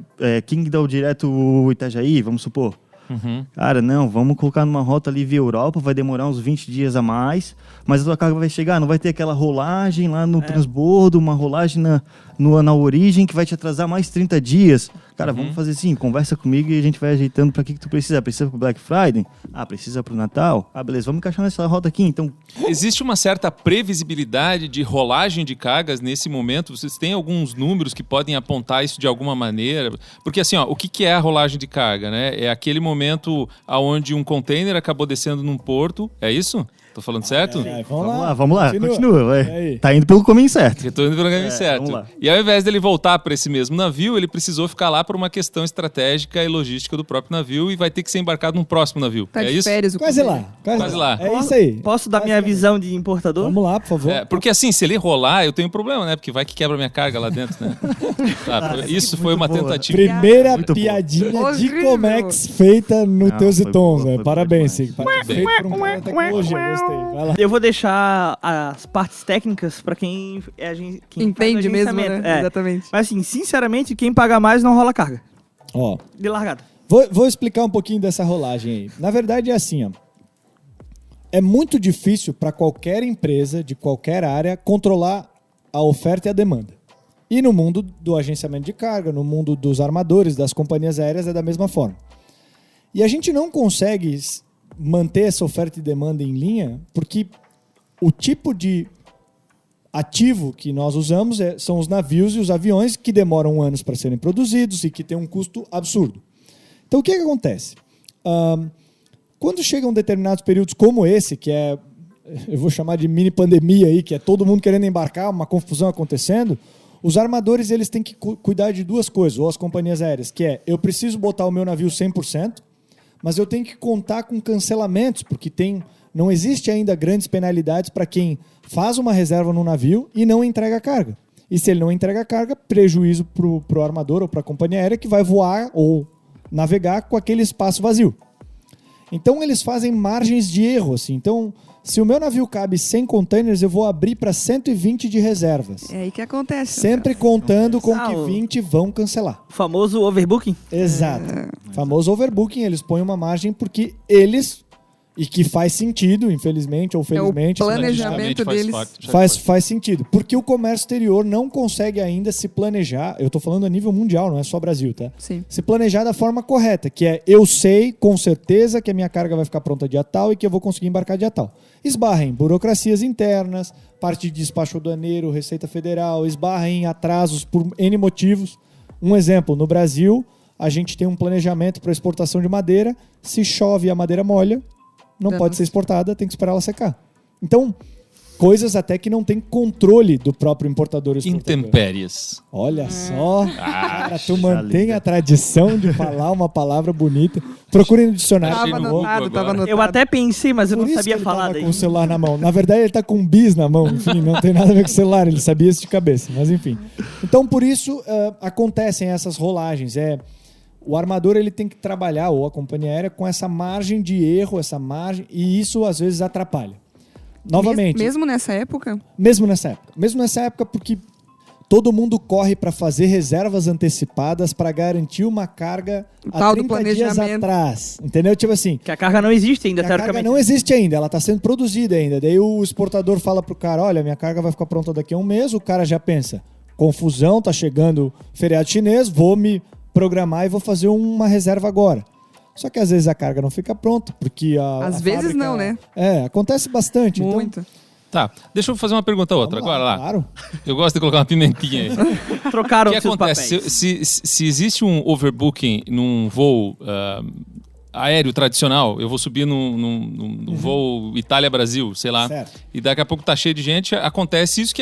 Qingdao direto Itajaí, vamos supor. Uhum. Cara, não, vamos colocar numa rota ali via Europa, vai demorar uns 20 dias a mais, mas a tua carga vai chegar, não vai ter aquela rolagem lá no transbordo, uma rolagem na origem que vai te atrasar mais 30 dias. Cara, vamos fazer assim, conversa comigo e a gente vai ajeitando para que tu precisa. Precisa pro Black Friday? Ah, precisa pro Natal? Ah, beleza, vamos encaixar nessa rota aqui, então. Existe uma certa previsibilidade de rolagem de cargas nesse momento? Vocês têm alguns números que podem apontar isso de alguma maneira? Porque assim, ó, o que é a rolagem de carga, né? É aquele momento onde um container acabou descendo num porto, é isso? Tô falando certo? Vamos lá, continua, vai. Aí. Tá indo pelo caminho certo. Eu tô indo pelo caminho certo. vamos lá. E ao invés dele voltar para esse mesmo navio, ele precisou ficar lá por uma questão estratégica e logística do próprio navio e vai ter que ser embarcado num próximo navio. Tá é de isso? férias o Quase container. lá. Quase lá. É isso aí. Posso dar minha visão de importador? Vamos lá, por favor. É, porque assim, se ele rolar, eu tenho um problema, né? Porque vai que quebra minha carga lá dentro, né? Tá, isso foi uma boa. tentativa. Primeira Muito boa. piadinha de Horrível. Comex feita no Não, Teus e foi Tons, boa, né? foi Parabéns, boa Sig. demais. Feito por um cara da tecnologia, gostei. Vai lá. Eu vou deixar as partes técnicas pra quem quem Entende faz o mesmo, né? agenciamento. Exatamente. Mas assim, sinceramente, quem paga mais não rola carga. Ó, De largada. vou explicar um pouquinho dessa rolagem aí. Na verdade é assim, ó. É muito difícil para qualquer empresa de qualquer área controlar a oferta e a demanda. E no mundo do agenciamento de carga, no mundo dos armadores, das companhias aéreas, é da mesma forma. E a gente não consegue manter essa oferta e demanda em linha porque o tipo de ativo que nós usamos são os navios e os aviões que demoram anos para serem produzidos e que têm um custo absurdo. Então o que acontece? Quando chegam determinados períodos como esse, que é, eu vou chamar de mini pandemia aí, que é todo mundo querendo embarcar, uma confusão acontecendo, os armadores eles têm que cuidar de duas coisas, ou as companhias aéreas, que é, eu preciso botar o meu navio 100%, mas eu tenho que contar com cancelamentos, porque não existe ainda grandes penalidades para quem faz uma reserva no navio e não entrega a carga. E se ele não entrega a carga, prejuízo para o armador ou para a companhia aérea que vai voar ou navegar com aquele espaço vazio. Então eles fazem margens de erro, assim. Então, se o meu navio cabe 100 containers, eu vou abrir para 120 de reservas. É aí que acontece. Sempre contando com que o 20 vão cancelar. O famoso overbooking. Exato. Famoso overbooking, eles põem uma margem porque eles, e que faz sentido, infelizmente ou felizmente, É o planejamento deles. faz sentido. Porque o comércio exterior não consegue ainda se planejar, eu estou falando a nível mundial, não é só Brasil, tá? Sim. Se planejar da forma correta, que é eu sei com certeza que a minha carga vai ficar pronta dia tal e que eu vou conseguir embarcar dia tal. Esbarra em burocracias internas, parte de despacho aduaneiro, Receita Federal, esbarra em atrasos por N motivos. Um exemplo, no Brasil, a gente tem um planejamento para exportação de madeira, se chove e a madeira molha, não pode ser exportada, tem que esperar ela secar. Então, coisas até que não tem controle do próprio importador e exportador. Intempéries. Olha só, cara, tu mantém liga. a tradição de falar uma palavra bonita. Procure no dicionário. Tava por favor. anotado, tava agora. anotado. Eu até pensei, mas eu Por não isso sabia que ele falar tava daí. com o celular na mão. Na verdade, ele tá com um bis na mão. Enfim, não tem nada a ver com o celular. Ele sabia isso de cabeça, mas enfim. Então, por isso, acontecem essas rolagens. O armador ele tem que trabalhar, ou a companhia aérea, com essa margem de erro, e isso às vezes atrapalha. Novamente, Mesmo nessa época? mesmo nessa época, porque todo mundo corre para fazer reservas antecipadas para garantir uma carga O há tal do 30 dias planejamento. atrás. Entendeu? Tipo assim, Que a carga não existe ainda, a carga teoricamente. não existe ainda, ela está sendo produzida ainda. Daí o exportador fala pro cara, olha, minha carga vai ficar pronta daqui a um mês, o cara já pensa, confusão, tá chegando feriado chinês, vou me programar e vou fazer uma reserva agora. Só que às vezes a carga não fica pronta, porque Às vezes fábrica- não, né? Acontece bastante. Muito. Então, Tá, deixa eu fazer uma pergunta outra. vamos Agora lá. Claro. Eu gosto de colocar uma pimentinha aí. Trocaram O que os seus acontece? papéis. Se existe um overbooking num voo aéreo tradicional, eu vou subir num voo Itália-Brasil, sei lá, Certo. e daqui a pouco tá cheio de gente, acontece isso que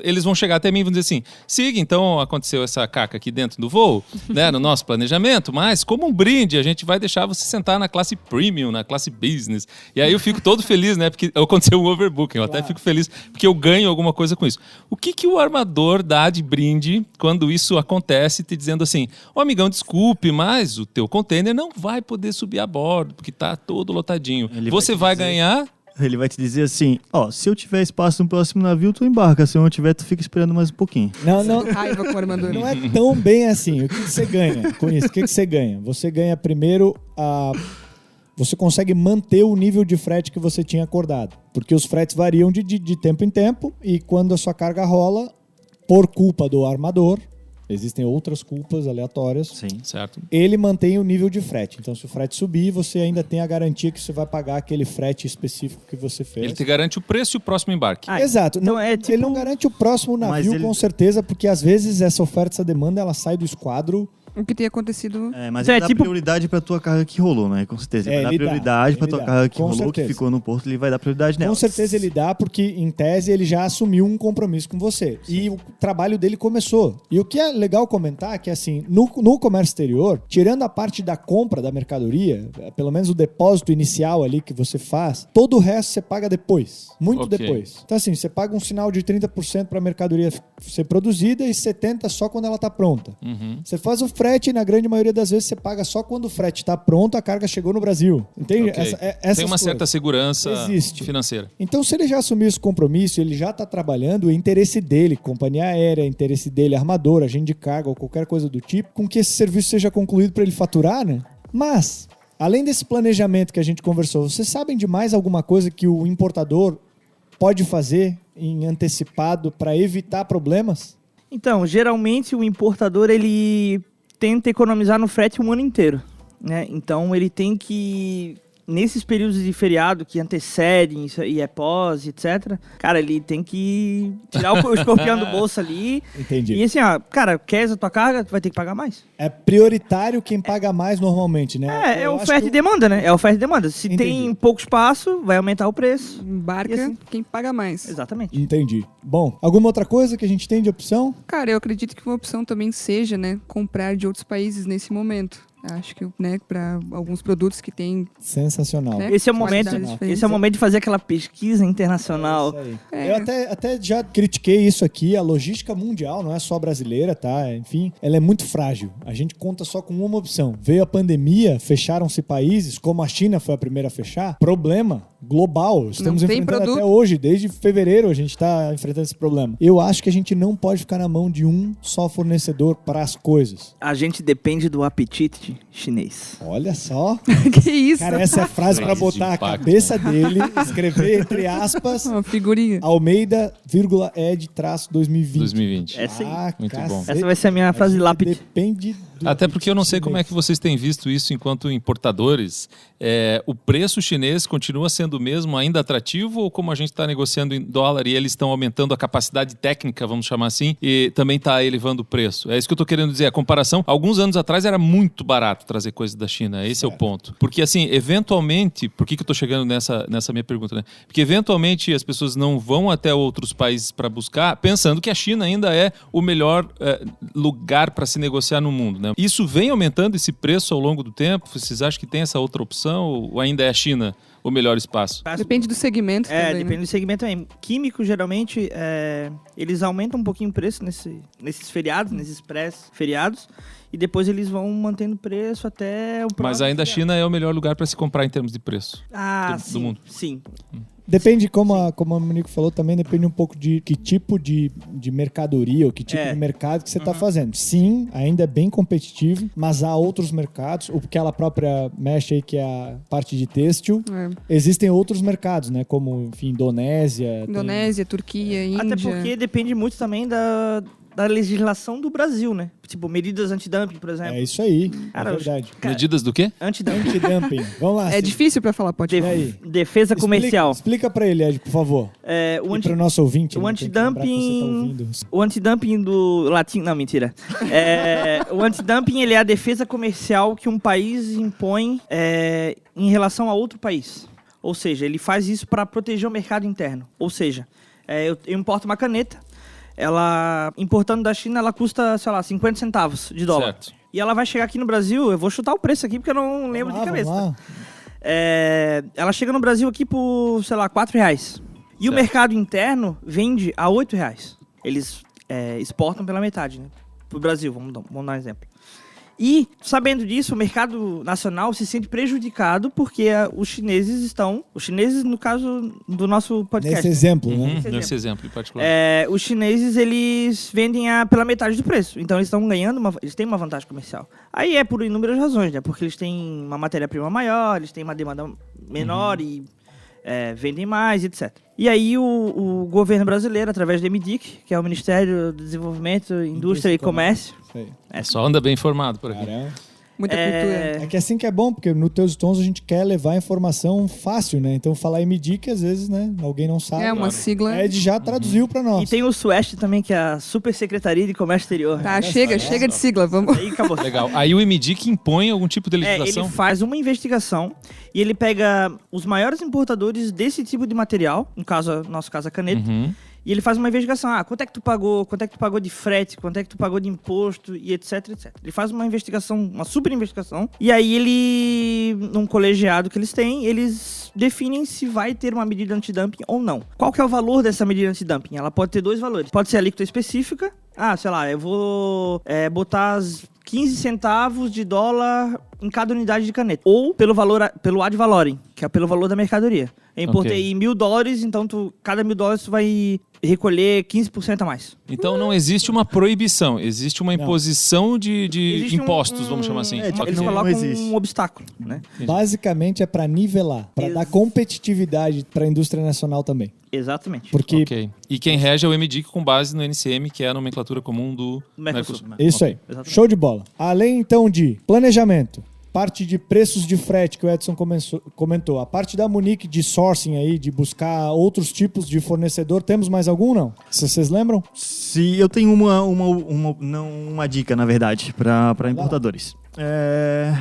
eles vão chegar até mim e vão dizer assim, Sig, então aconteceu essa caca aqui dentro do voo, né, no nosso planejamento, mas como um brinde, a gente vai deixar você sentar na classe premium, na classe business. E aí eu fico todo feliz, né, porque aconteceu um overbooking, eu até fico feliz porque eu ganho alguma coisa com isso. O que o armador dá de brinde quando isso acontece, te dizendo assim, amigão, desculpe, mas o teu container não vai poder subir a bordo, porque tá todo lotadinho. Você vai ganhar... Ele vai te dizer assim, se eu tiver espaço no próximo navio, tu embarca. Se eu não tiver, tu fica esperando mais um pouquinho. Não, Raiva com o armador. não é tão bem assim. O que você ganha com isso? O que você ganha? Você ganha primeiro você consegue manter o nível de frete que você tinha acordado. Porque os fretes variam de tempo em tempo e quando a sua carga rola, por culpa do armador, existem outras culpas aleatórias. Sim. Certo. Ele mantém o nível de frete. Então, se o frete subir, você ainda tem a garantia que você vai pagar aquele frete específico que você fez. Ele te garante o preço e o próximo embarque. Exato. Então Ele não garante o próximo Mas navio, ele- com certeza, porque às vezes essa oferta, essa demanda, ela sai do esquadro. O que tem acontecido... Mas Então ele é dá tipo- prioridade pra tua carga que rolou, né? Com certeza. Ele vai dar Ele dá, prioridade pra ele tua dá. carga que Com rolou, certeza. que ficou no porto, ele vai dar prioridade nela. Com certeza ele dá, porque em tese ele já assumiu um compromisso com você. E o trabalho dele começou. E o que é legal comentar é que, assim, no comércio exterior, tirando a parte da compra da mercadoria, pelo menos o depósito inicial ali que você faz, todo o resto você paga depois. Muito Ok. depois. Então, assim, você paga um sinal de 30% para a mercadoria ser produzida e 70% só quando ela está pronta. Você faz o frete e, na grande maioria das vezes, você paga só quando o frete está pronto, a carga chegou no Brasil. Entende? Ok. Essas Tem uma certa coisas. segurança Existe. financeira. Então, se ele já assumiu esse compromisso, ele já está trabalhando, é interesse dele, companhia aérea, é interesse dele, armador, agente de carga ou qualquer coisa do tipo, com que esse serviço seja concluído para ele faturar, né? Mas, além desse planejamento que a gente conversou, vocês sabem de mais alguma coisa que o importador pode fazer em antecipado para evitar problemas? Então, geralmente o importador ele tenta economizar no frete um ano inteiro, né? Então ele tem que, nesses períodos de feriado que antecedem isso e é pós, etc., cara, ele tem que tirar o escorpião do bolso ali. Entendi. E assim, cara, quer a tua carga, tu vai ter que pagar mais. É prioritário quem paga mais normalmente, né? É Eu acho oferta que e demanda, né? É oferta e demanda. Se Entendi. tem pouco espaço, vai aumentar o preço. Embarca E assim? quem paga mais. Exatamente. Entendi. Bom, alguma outra coisa que a gente tem de opção? Cara, eu acredito que uma opção também seja, né, comprar de outros países nesse momento. Acho que, né, para alguns produtos que tem... Sensacional. Né? Esse é o momento, Qualidades diferentes. esse é o momento de fazer aquela pesquisa internacional. É isso aí. É. Eu até já critiquei isso aqui, a logística mundial, não é só brasileira, tá? Enfim, ela é muito frágil. A gente conta só com uma opção. Veio a pandemia, fecharam-se países, como a China foi a primeira a fechar. Problema global. Estamos Não tem enfrentando produto. até hoje, desde fevereiro a gente está enfrentando esse problema. Eu acho que a gente não pode ficar na mão de um só fornecedor para as coisas. A gente depende do apetite chinês. Olha só. Que isso? Cara, essa é a frase para Frase de botar a impacto. cabeça dele, escrever entre aspas, Uma figurinha. Almeida, ed 2020. 2020. Essa aí. Muito bom. cacete. Essa vai ser a minha frase de lápide. Depende do Até porque eu não sei como é que chinês. vocês têm visto isso enquanto importadores. O preço chinês continua sendo o mesmo, ainda atrativo, ou como a gente está negociando em dólar e eles estão aumentando a capacidade técnica, vamos chamar assim, e também está elevando o preço? É isso que eu estou querendo dizer. A comparação, alguns anos atrás era muito barato trazer coisa da China. Esse é o ponto. Porque assim, eventualmente, por que eu estou chegando nessa minha pergunta, né? Porque eventualmente as pessoas não vão até outros países para buscar, pensando que a China ainda é o melhor lugar para se negociar no mundo, né? Isso vem aumentando esse preço ao longo do tempo? Vocês acham que tem essa outra opção ou ainda é a China o melhor espaço? Depende do segmento também, Depende né? do segmento também. Químico, geralmente, eles aumentam um pouquinho o preço nesses feriados, nesses pré-feriados, e depois eles vão mantendo o preço até o próximo Mas ainda a feriado. China é o melhor lugar para se comprar em termos de preço. Ah, do sim, mundo. sim. Depende, como a Monique falou, também depende um pouco de que tipo de mercadoria ou que tipo de mercado que você está fazendo. Sim, ainda é bem competitivo, mas há outros mercados, o que ela própria mexe aí, que é a parte de têxtil. É. Existem outros mercados, né? Como, enfim, Indonésia. Indonésia, Turquia, Índia. Até porque depende muito também da legislação do Brasil, né? Tipo, medidas antidumping, por exemplo. É isso aí, Cara, é verdade. Medidas do quê? Antidumping. Antidumping. Vamos lá. É difícil pra falar, pode E falar. aí? Defesa comercial. Explica pra ele, Ed, por favor. O E pro nosso ouvinte. o né, tem que lembrar que você tá antidumping- ouvindo. O antidumping do latim... Não, mentira. O antidumping, ele é a defesa comercial que um país impõe em relação a outro país. Ou seja, ele faz isso para proteger o mercado interno. Ou seja, eu importo uma caneta, ela, importando da China, ela custa, sei lá, 50 centavos de dólar. Certo. E ela vai chegar aqui no Brasil, eu vou chutar o preço aqui porque eu não lembro de cabeça. Vamos lá. Ela chega no Brasil aqui por, sei lá, R$4. E o Certo. mercado interno vende a R$8. Eles exportam pela metade, né? Pro Brasil, vamos dar um exemplo. E, sabendo disso, o mercado nacional se sente prejudicado porque os chineses, no caso do nosso podcast, Nesse exemplo, né? Uhum, Esse nesse exemplo em particular. os chineses, eles vendem pela metade do preço. Então, eles estão ganhando, eles têm uma vantagem comercial. Aí é por inúmeras razões, né? Porque eles têm uma matéria-prima maior, eles têm uma demanda menor e vendem mais, etc. E aí o governo brasileiro, através do MDIC, que é o Ministério do Desenvolvimento, Indústria e Comércio, Isso aí. Só anda bem informado por aqui. Caramba. Muita cultura. É que assim que é bom, porque no Teus Tons a gente quer levar informação fácil, né? Então falar MDIC, às vezes, né? Alguém não sabe. É uma sigla. Ed já traduziu pra nós. E tem o SUEST também, que é a Super Secretaria de Comércio Exterior. Tá, chega de sigla, vamos. Aí acabou. Legal. Aí o MDIC impõe algum tipo de legislação? Ele faz uma investigação e ele pega os maiores importadores desse tipo de material, no nosso caso a caneta, Uhum. e ele faz uma investigação. Quanto é que tu pagou de frete, quanto é que tu pagou de imposto e etc, etc. Ele faz uma investigação, uma super investigação, e aí ele, num colegiado que eles têm, eles definem se vai ter uma medida antidumping ou não. Qual que é o valor dessa medida antidumping? Ela pode ter dois valores. Pode ser a alíquota específica. Sei lá, eu vou botar 15 centavos de dólar em cada unidade de caneta. Ou pelo ad valorem, que é pelo valor da mercadoria. Eu importei $1.000, então cada $1.000 tu vai recolher 15% a mais. Então não existe uma proibição, existe uma imposição de Existe impostos, vamos chamar assim. tipo, Eles não colocam existe. um obstáculo, né? Basicamente é pra nivelar, pra dar competitividade pra indústria nacional também. Exatamente. Porque Ok. E quem rege é o MDIC com base no NCM, que é a nomenclatura comum do Mercosul. Mercosul. isso aí. Exatamente. Show de bola. Além então de planejamento, parte de preços de frete que o Edson comentou, a parte da Monique de sourcing aí, de buscar outros tipos de fornecedor, temos mais algum não? Se vocês lembram? Se eu tenho uma dica, na verdade, para importadores.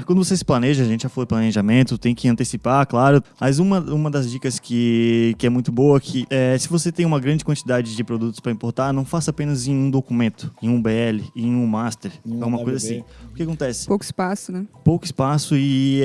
Quando você se planeja, a gente já falou de planejamento, tem que antecipar, claro. Mas uma das dicas que é muito boa, que se você tem uma grande quantidade de produtos para importar, não faça apenas em um documento, em um BL, em um master, Em um uma coisa WB. assim. O que acontece? Pouco espaço, né? Pouco espaço e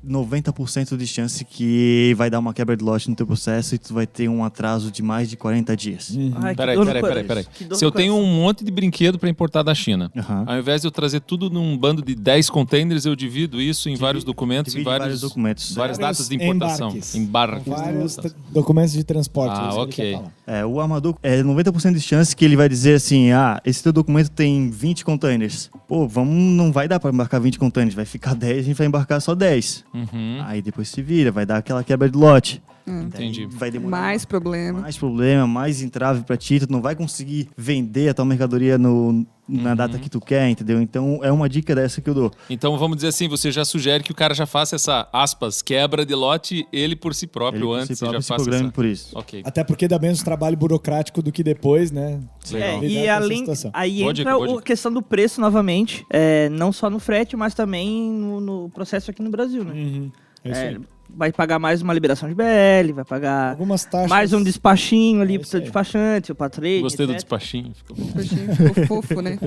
90% de chance que vai dar uma quebra de lote no teu processo e tu vai ter um atraso de mais de 40 dias. Ai, que Peraí. dor no coração. Se Que dor eu no tenho coração. um monte de brinquedo para importar da China, Aham. ao invés de eu trazer tudo num bando de 10 containers, eu divido isso em vários documentos, em divide várias documentos. várias Vários datas de importação. embarques. Embarques. Vários documentos de transporte. Ah, isso que ele ok. quer falar. O armador 90% de chance que ele vai dizer assim: esse teu documento tem 20 containers. Pô, não vai dar para embarcar 20 containers, vai ficar 10, a gente vai embarcar só 10. Uhum. Aí depois se vira, vai dar aquela quebra de lote. Entendi. Daí vai demorar Mais problema. mais problema, mais entrave pra ti, tu não vai conseguir vender a tua mercadoria na data que tu quer, entendeu? Então é uma dica dessa que eu dou. Então vamos dizer assim, você já sugere que o cara já faça essa, aspas, quebra de lote, ele por si próprio Ele por antes si próprio já se faça programe essa... por isso. Ok. Até porque dá menos trabalho burocrático do que depois, né? Legal. Lidar E com essa além, situação. aí Boa entra dica, boa a dica. questão do preço novamente, não só no frete, mas também no processo aqui no Brasil, né? É isso aí. Vai pagar mais uma liberação de BL, vai pagar Algumas taxas. mais um despachinho ali É pro isso teu aí. despachante, ou pra trade, Gostei do etc. despachinho. Ficou bom. Ficou fofo, né?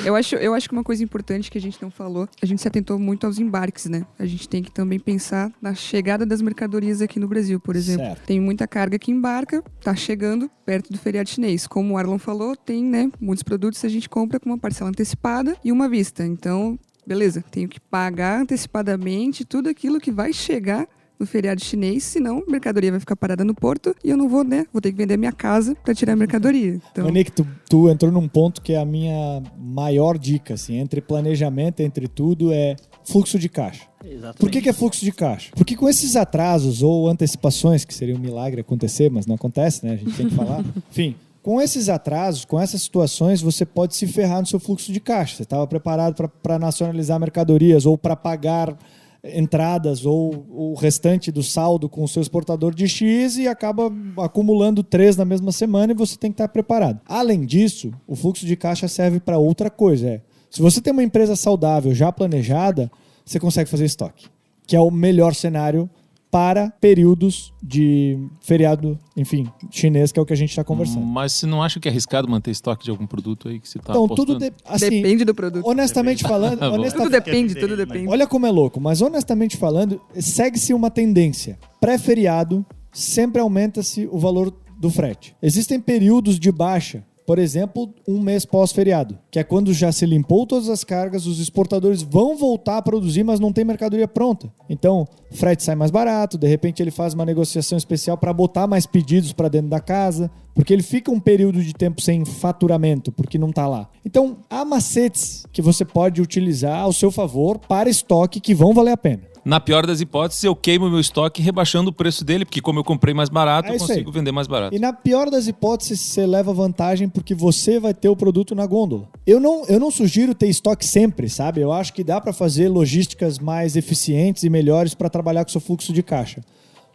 Eu acho que uma coisa importante que a gente não falou, a gente se atentou muito aos embarques, né? A gente tem que também pensar na chegada das mercadorias aqui no Brasil, por exemplo. Certo. Tem muita carga que embarca, tá chegando perto do feriado chinês. Como o Arlon falou, tem, né, muitos produtos a gente compra com uma parcela antecipada e uma vista. Então, beleza, tenho que pagar antecipadamente tudo aquilo que vai chegar no feriado chinês, senão a mercadoria vai ficar parada no porto e eu não vou, né? Vou ter que vender a minha casa para tirar a mercadoria. Então, Monique, tu entrou num ponto que é a minha maior dica, assim, entre planejamento, entre tudo, é fluxo de caixa. Exatamente. Por que é fluxo de caixa? Porque com esses atrasos ou antecipações, que seria um milagre acontecer, mas não acontece, né? A gente tem que falar. Enfim, Com esses atrasos, com essas situações, você pode se ferrar no seu fluxo de caixa. Você estava preparado para nacionalizar mercadorias ou para pagar entradas ou o restante do saldo com o seu exportador de X e acaba acumulando 3 na mesma semana e você tem que estar preparado. Além disso, o fluxo de caixa serve para outra coisa. Se você tem uma empresa saudável já planejada, você consegue fazer estoque, que é o melhor cenário para períodos de feriado, enfim, chinês, que é o que a gente está conversando. Mas você não acha que é arriscado manter estoque de algum produto aí que você está Então, apostando? tudo assim, Depende do produto. honestamente falando, Tudo depende, tudo depende. olha como é louco, mas honestamente falando, segue-se uma tendência. Pré-feriado, sempre aumenta-se o valor do frete. Existem períodos de baixa, por exemplo, um mês pós-feriado, que é quando já se limpou todas as cargas, os exportadores vão voltar a produzir, mas não tem mercadoria pronta. Então, o frete sai mais barato, de repente ele faz uma negociação especial para botar mais pedidos para dentro da casa, porque ele fica um período de tempo sem faturamento, porque não está lá. Então, há macetes que você pode utilizar ao seu favor para estoque que vão valer a pena. Na pior das hipóteses, eu queimo meu estoque rebaixando o preço dele, porque como eu comprei mais barato, eu isso consigo aí. vender mais barato. E na pior das hipóteses, você leva vantagem porque você vai ter o produto na gôndola. Eu não sugiro ter estoque sempre, sabe? Eu acho que dá para fazer logísticas mais eficientes e melhores para trabalhar com o seu fluxo de caixa.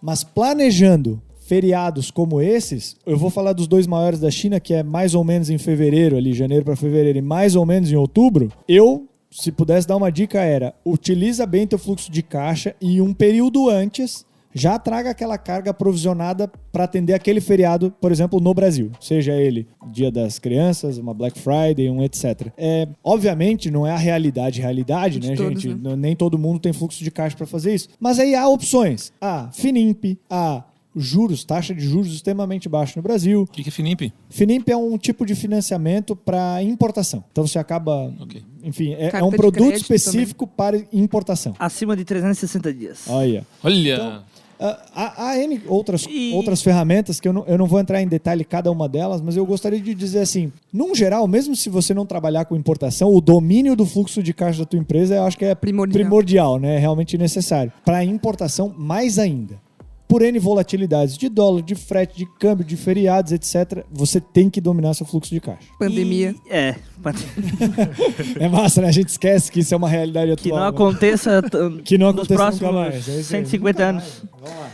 Mas planejando feriados como esses, eu vou falar dos 2 maiores da China, que é mais ou menos em fevereiro, ali, janeiro para fevereiro, e mais ou menos em outubro, se pudesse dar uma dica, utiliza bem teu fluxo de caixa e um período antes já traga aquela carga aprovisionada para atender aquele feriado, por exemplo, no Brasil. Seja ele Dia das Crianças, uma Black Friday, um etc. Obviamente, não é a realidade, né, todos, gente? né? Nem todo mundo tem fluxo de caixa para fazer isso. Mas aí há opções. Finimp, juros, taxa de juros extremamente baixa no Brasil. O que é Finimp? Finimp é um tipo de financiamento para importação. Então você acaba... Ok. Enfim, é Carta um de produto crédito específico para importação. Acima de 360 dias. Olha. Olha! Há N outras ferramentas que eu não vou entrar em detalhe cada uma delas, mas eu gostaria de dizer assim, num geral, mesmo se você não trabalhar com importação, o domínio do fluxo de caixa da tua empresa eu acho que é primordial, né? É realmente necessário. Para importação, mais ainda. Por N volatilidades de dólar, de frete, de câmbio, de feriados, etc., você tem que dominar seu fluxo de caixa. Pandemia. É massa, né? A gente esquece que isso é uma realidade atual. Que não aconteça Que não nos aconteça próximos nunca mais. É isso aí. 150 anos. Vamos lá.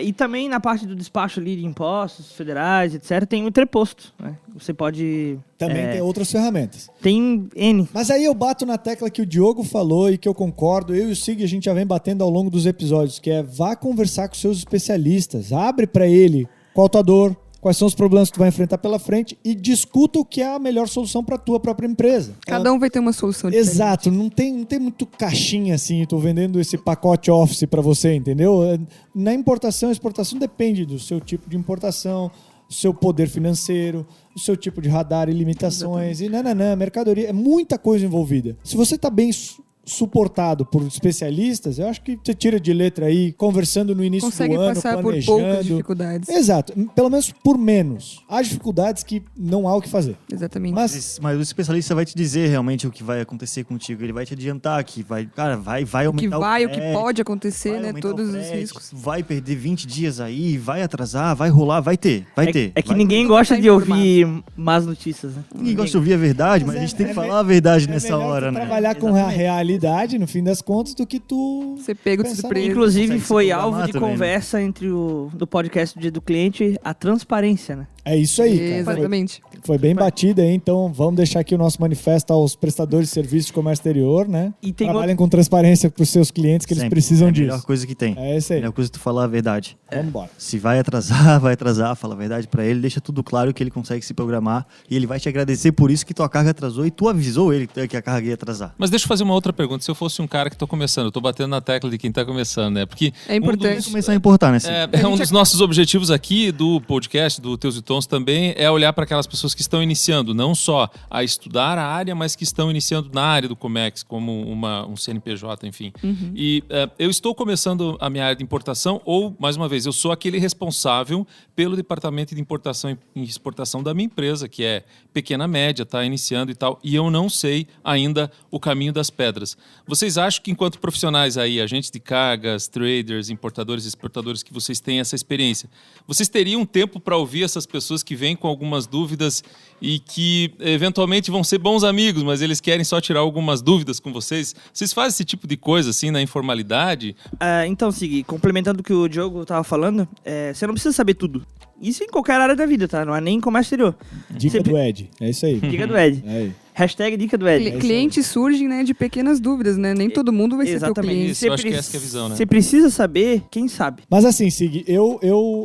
E também na parte do despacho ali de impostos federais, etc., tem o entreposto. Né? Você pode... Também tem outras ferramentas. Tem N. Mas aí eu bato na tecla que o Diogo falou e que eu concordo. Eu e o Sig, a gente já vem batendo ao longo dos episódios, que é vá conversar com seus especialistas. Abre para ele qual a tua dor, quais são os problemas que tu vai enfrentar pela frente e discuta o que é a melhor solução para a tua própria empresa. Cada um vai ter uma solução diferente. Exato, não tem muito caixinha assim, tô vendendo esse pacote Office para você, entendeu? Na importação e exportação depende do seu tipo de importação, do seu poder financeiro, do seu tipo de radar e limitações. Exatamente. E mercadoria, é muita coisa envolvida. Se você tá bem suportado por especialistas, eu acho que você tira de letra aí, conversando no início Consegue do ano, passar planejando. por poucas dificuldades. Exato, pelo menos por menos. Há dificuldades que não há o que fazer. Exatamente. Mas Mas o especialista vai te dizer realmente o que vai acontecer contigo. Ele vai te adiantar que vai aumentar o que pode acontecer, né? Todos os riscos. Vai perder 20 dias aí, vai atrasar, vai rolar, vai ter. É que Vai ninguém Todo gosta mundo de tá ouvir más notícias, né? Ninguém gosta de ouvir a verdade, mas a gente tem que falar a verdade nessa melhor hora, tu né? trabalhar com a realidade, no fim das contas, do que tu... Você pega de Pensar surpresa. Inclusive, consegue se foi programar alvo de também, né? conversa entre do podcast do Dia do Cliente a transparência, né? É isso aí, cara. Exatamente. Foi bem batida aí, então vamos deixar aqui o nosso manifesto aos prestadores de serviços de comércio exterior, né? E tem Trabalhem com transparência para os seus clientes, que eles Sempre. precisam É a disso. melhor coisa que tem. É isso aí. Melhor coisa é tu falar a verdade. Vamos embora. Se vai atrasar, fala a verdade pra ele, deixa tudo claro que ele consegue se programar e ele vai te agradecer por isso que tua carga atrasou e tu avisou ele que a carga ia atrasar. Mas deixa eu fazer uma outra pergunta. Se eu fosse um cara que tô começando, eu tô batendo na tecla de quem tá começando, né? Porque É importante. Vai começar a importar, né? Cid? um dos nossos objetivos aqui do podcast, do Teus e Tons, também é olhar para aquelas pessoas que estão iniciando, não só a estudar a área, mas que estão iniciando na área do Comex, como um CNPJ, enfim. E eu estou começando a minha área de importação, ou, mais uma vez, eu sou aquele responsável pelo departamento de importação e exportação da minha empresa, que é pequena, média, está iniciando e tal, e eu não sei ainda o caminho das pedras. Vocês acham que, enquanto profissionais aí, agentes de cargas, traders, importadores e exportadores, que vocês têm essa experiência, vocês teriam tempo para ouvir essas pessoas pessoas que vêm com algumas dúvidas e que eventualmente vão ser bons amigos, mas eles querem só tirar algumas dúvidas com vocês. Vocês fazem esse tipo de coisa, assim, na informalidade? Então, Sig, complementando o que o Diogo tava falando, você não precisa saber tudo. Isso em qualquer área da vida, tá? Não é nem em comércio exterior. Dica do Ed, é isso aí. Dica do Ed. Aí. Hashtag dica do Ed. Clientes surgem, né, de pequenas dúvidas, né? Nem todo mundo vai ser teu Exatamente. cliente. Isso, eu acho que essa que é a visão, né? Você precisa saber, quem sabe. Mas assim, Sig,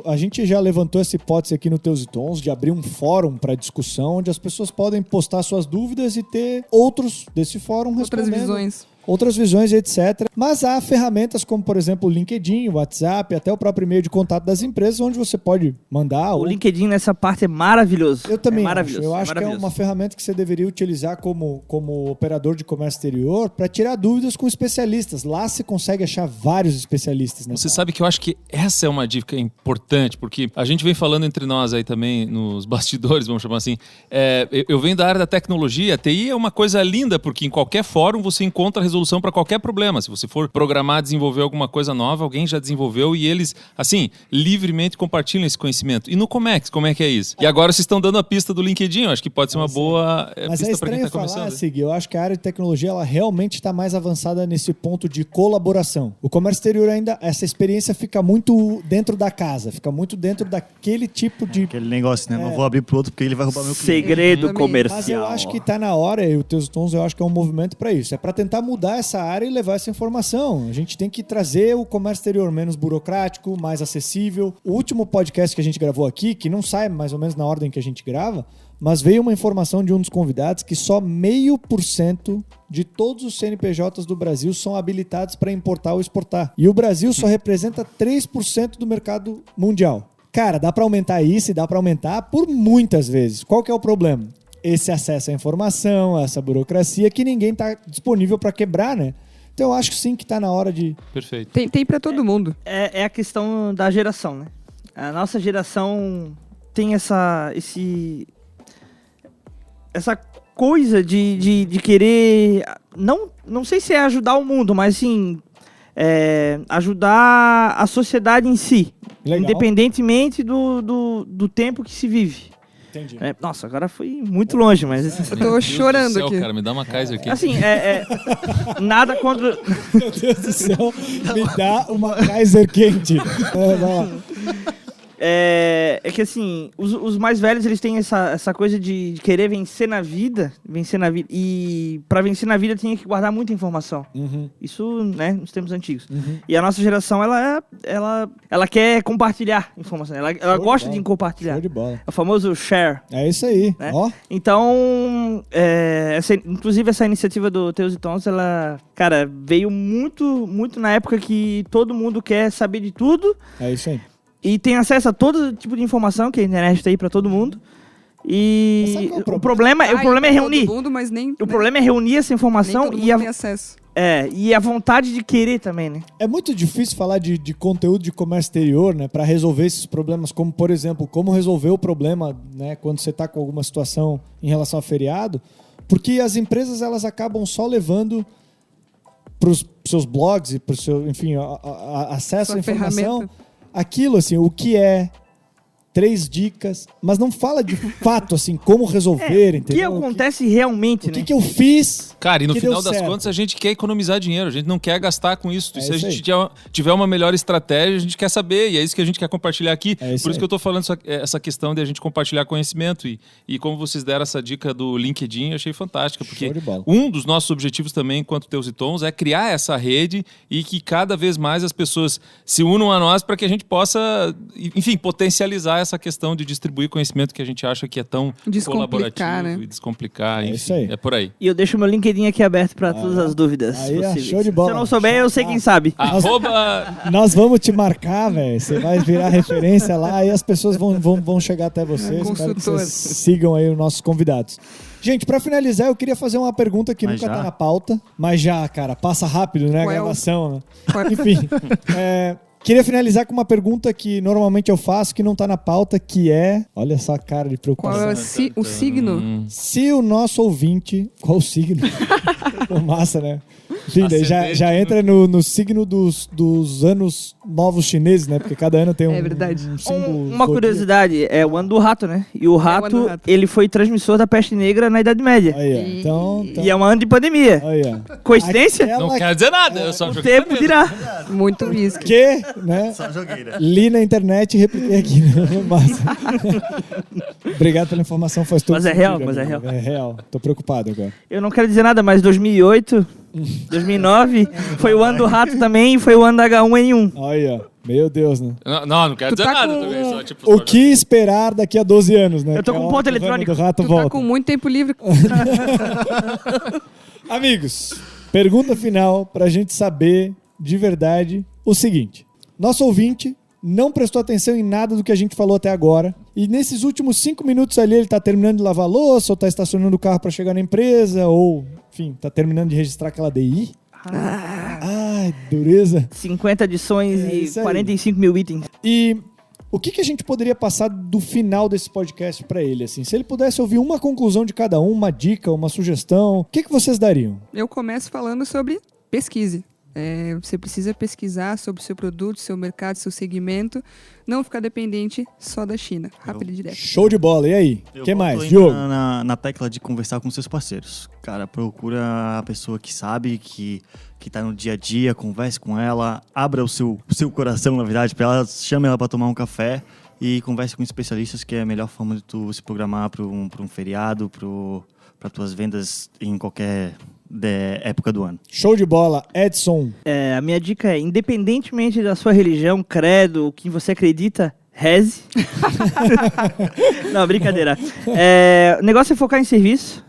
a gente já levantou essa hipótese aqui no Teus e Tons de abrir um fórum para discussão onde as pessoas podem postar suas dúvidas e ter outros desse fórum Outras respondendo. visões. Outras visões, etc. Mas há ferramentas como, por exemplo, o LinkedIn, o WhatsApp, até o próprio e-mail de contato das empresas, onde você pode mandar. O LinkedIn nessa parte é maravilhoso. Eu também é acho. maravilhoso. Eu acho que é uma ferramenta que você deveria utilizar como operador de comércio exterior para tirar dúvidas com especialistas. Lá você consegue achar vários especialistas. Né? Você sabe que eu acho que essa é uma dica importante, porque a gente vem falando entre nós aí também, nos bastidores, vamos chamar assim. Eu venho da área da tecnologia, a TI é uma coisa linda, porque em qualquer fórum você encontra resolução para qualquer problema. Se você for programar, desenvolver alguma coisa nova, alguém já desenvolveu e eles, assim, livremente compartilham esse conhecimento. E no Comex, como é que é isso? E agora vocês estão dando a pista do LinkedIn, eu acho que pode ser uma boa Mas pista é para quem estranho está falar, começando. Sig, eu acho que a área de tecnologia ela realmente está mais avançada nesse ponto de colaboração. O comércio exterior ainda, essa experiência fica muito dentro da casa, fica muito dentro daquele tipo de... Aquele negócio, né? Não vou abrir pro outro porque ele vai roubar meu cliente. Segredo Também. comercial. Mas eu acho que tá na hora, e o Teus Tons eu acho que é um movimento para isso. É para tentar mudar essa área e levar essa informação. A gente tem que trazer o comércio exterior menos burocrático, mais acessível. O último podcast que a gente gravou aqui, que não sai mais ou menos na ordem que a gente grava, mas veio uma informação de um dos convidados que só 0,5% de todos os CNPJs do Brasil são habilitados para importar ou exportar. E o Brasil só representa 3% do mercado mundial. Cara, dá para aumentar isso e dá para aumentar por muitas vezes. Qual que é o problema? Esse acesso à informação, essa burocracia que ninguém está disponível para quebrar, né? Então eu acho que sim que está na hora de... Perfeito. Tem para todo mundo. É a questão da geração, né? A nossa geração tem essa coisa de querer... Não sei se é ajudar o mundo, mas sim... ajudar a sociedade em si. Legal. Independentemente do tempo que se vive. Entendi. Nossa, agora foi muito longe, mas... Eu Meu tô Deus chorando do céu, aqui. cara, me dá uma Kaiser aqui. Assim, nada contra... Meu Deus do céu, me dá uma Kaiser quente. Vai lá. É que assim, os mais velhos, eles têm essa coisa de querer vencer na vida. E pra vencer na vida tem que guardar muita informação. Uhum. Isso, né, nos tempos antigos. E a nossa geração, ela quer compartilhar informação. Ela gosta de compartilhar. Show de bola. É o famoso share. É isso aí. Né? Ó, Então, inclusive essa iniciativa do Teus e Tons, ela, cara, veio muito, muito na época que todo mundo quer saber de tudo. é isso aí. E tem acesso a todo tipo de informação que a internet tá aí pra todo mundo. Mas sabe E qual é o o problema é Pra reunir. todo mundo, mas nem, O problema é reunir essa nem informação todo mundo e tem acesso. a vontade de querer também, né? É muito difícil falar de conteúdo de comércio exterior, né, para resolver esses problemas, como, por exemplo, como resolver o problema, né, quando você está com alguma situação em relação a feriado, porque as empresas elas acabam só levando para os seus blogs e para o seu, enfim, acesso Sua à informação, ferramenta. aquilo assim, o que é 3 dicas, mas não fala de fato assim como resolver, O que entendeu? acontece realmente, O que né? que eu fiz? Cara, e no que final deu das certo? contas a gente quer economizar dinheiro, a gente não quer gastar com isso. É E se a isso gente tiver uma melhor estratégia, a gente quer saber, e é isso que a gente quer compartilhar aqui. É isso Por isso aí. que eu tô falando essa questão de a gente compartilhar conhecimento. E como vocês deram essa dica do LinkedIn, eu achei fantástica, porque Show de bola. um dos nossos objetivos também, enquanto Teus e Tons, é criar essa rede e que cada vez mais as pessoas se unam a nós para que a gente possa, enfim, potencializar essa questão de distribuir conhecimento que a gente acha que é tão Descomplicar, colaborativo né? e descomplicar, É enfim, isso aí. é por aí. E eu deixo meu LinkedIn aqui aberto pra todas as dúvidas Aí, possíveis. show de bola. Se eu não souber, eu sei quem sabe. Arroba... Nós vamos te marcar, velho. Você vai virar referência lá e as pessoas vão chegar até você. Espero que Consultor. vocês sigam aí os nossos convidados. Gente, pra finalizar, eu queria fazer uma pergunta que Mas nunca já? tá na pauta, mas já, cara, passa rápido, né, a Qual é o- gravação, né? Qual- Enfim, Queria finalizar com uma pergunta que normalmente eu faço, que não tá na pauta, que é... Olha só a cara de preocupação. Qual é o signo? Se o nosso ouvinte... Qual o signo? Pô, massa, né? Enfim, daí já entra no signo dos anos novos chineses, né? Porque cada ano tem É verdade. um símbolo. Uma curiosidade, é o ano do rato, né? E o rato, ele foi transmissor da peste negra na Idade Média. Aí, então... E é um ano de pandemia. Aí, ó. Coincidência? Não quero dizer nada, eu só O joguei tempo pra dirá. Muito risco. Que, né? Só jogueira. Li na internet e repliquei aqui. Massa. Obrigado pela informação, faz todo Mas é sentido, real, mas é amigo. real. É real. Tô preocupado agora. Eu não quero dizer nada, mas 2008, 2009, foi o ano do rato também e foi o ano da H1N1. Olha, meu Deus, né? Não quero Tu dizer tá nada com- também. Só, tipo, O só que esperar daqui a 12 anos, né? Eu tô Que é com a ponto hora que o eletrônico. Rano do rato Tu volta. tá com muito tempo livre. Amigos, pergunta final pra gente saber de verdade o seguinte. Nosso ouvinte não prestou atenção em nada do que a gente falou até agora. E nesses últimos 5 minutos ali ele tá terminando de lavar a louça, ou tá estacionando o carro pra chegar na empresa, ou, enfim, tá terminando de registrar aquela DI. Ai, dureza. 50 edições É e isso aí. 45 mil itens. E o que a gente poderia passar do final desse podcast pra ele, assim? Se ele pudesse ouvir uma conclusão de cada um, uma dica, uma sugestão, o que vocês dariam? Eu começo falando sobre pesquise. Você precisa pesquisar sobre o seu produto, seu mercado, seu segmento. Não ficar dependente só da China. Rápido e direto. Show de bola. E aí? O que Eu mais? boto ainda Diogo? Na tecla de conversar com seus parceiros. Cara, procura a pessoa que sabe, que tá no dia a dia, converse com ela, abra o seu coração, na verdade, pra ela, chame ela pra tomar um café e converse com especialistas, que é a melhor forma de tu se programar pra um feriado, pra tuas vendas em qualquer época do ano. Show de bola. Edson. A minha dica é, independentemente da sua religião, credo, o que você acredita, reze. Não, brincadeira. O negócio é focar em serviço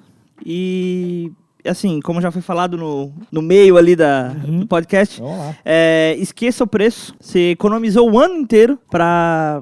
e, assim, como já foi falado no meio ali do podcast, Vamos lá. esqueça o preço. Você economizou o ano inteiro para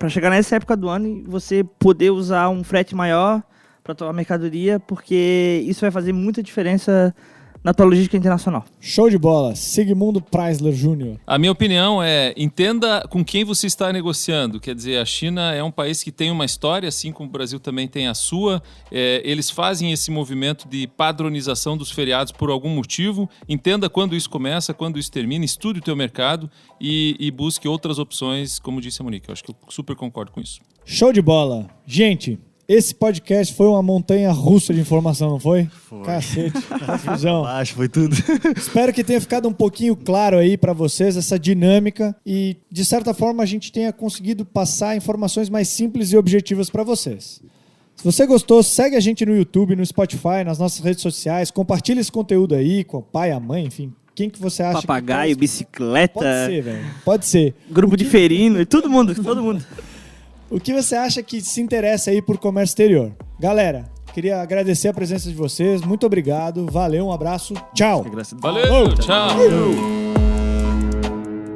chegar nessa época do ano e você poder usar um frete maior para tua mercadoria, porque isso vai fazer muita diferença na tua logística internacional. Show de bola. Sigmundo Preisler Jr. A minha opinião é, entenda com quem você está negociando. Quer dizer, a China é um país que tem uma história, assim como o Brasil também tem a sua. Eles fazem esse movimento de padronização dos feriados por algum motivo. Entenda quando isso começa, quando isso termina, estude o teu mercado e busque outras opções, como disse a Monique. Eu acho que eu super concordo com isso. Show de bola. Gente, esse podcast foi uma montanha russa de informação, não foi? Foi. Cacete, confusão. Acho, foi tudo. Espero que tenha ficado um pouquinho claro aí pra vocês essa dinâmica e, de certa forma, a gente tenha conseguido passar informações mais simples e objetivas pra vocês. Se você gostou, segue a gente no YouTube, no Spotify, nas nossas redes sociais, compartilha esse conteúdo aí com o pai, a mãe, enfim. Quem que você acha Papagaio, que... bicicleta, Pode ser, velho. Pode ser. grupo de ferino, todo mundo. O que você acha que se interessa aí por comércio exterior? Galera, queria agradecer a presença de vocês. Muito obrigado. Valeu, um abraço. Tchau. Graças a Deus. Valeu, tchau!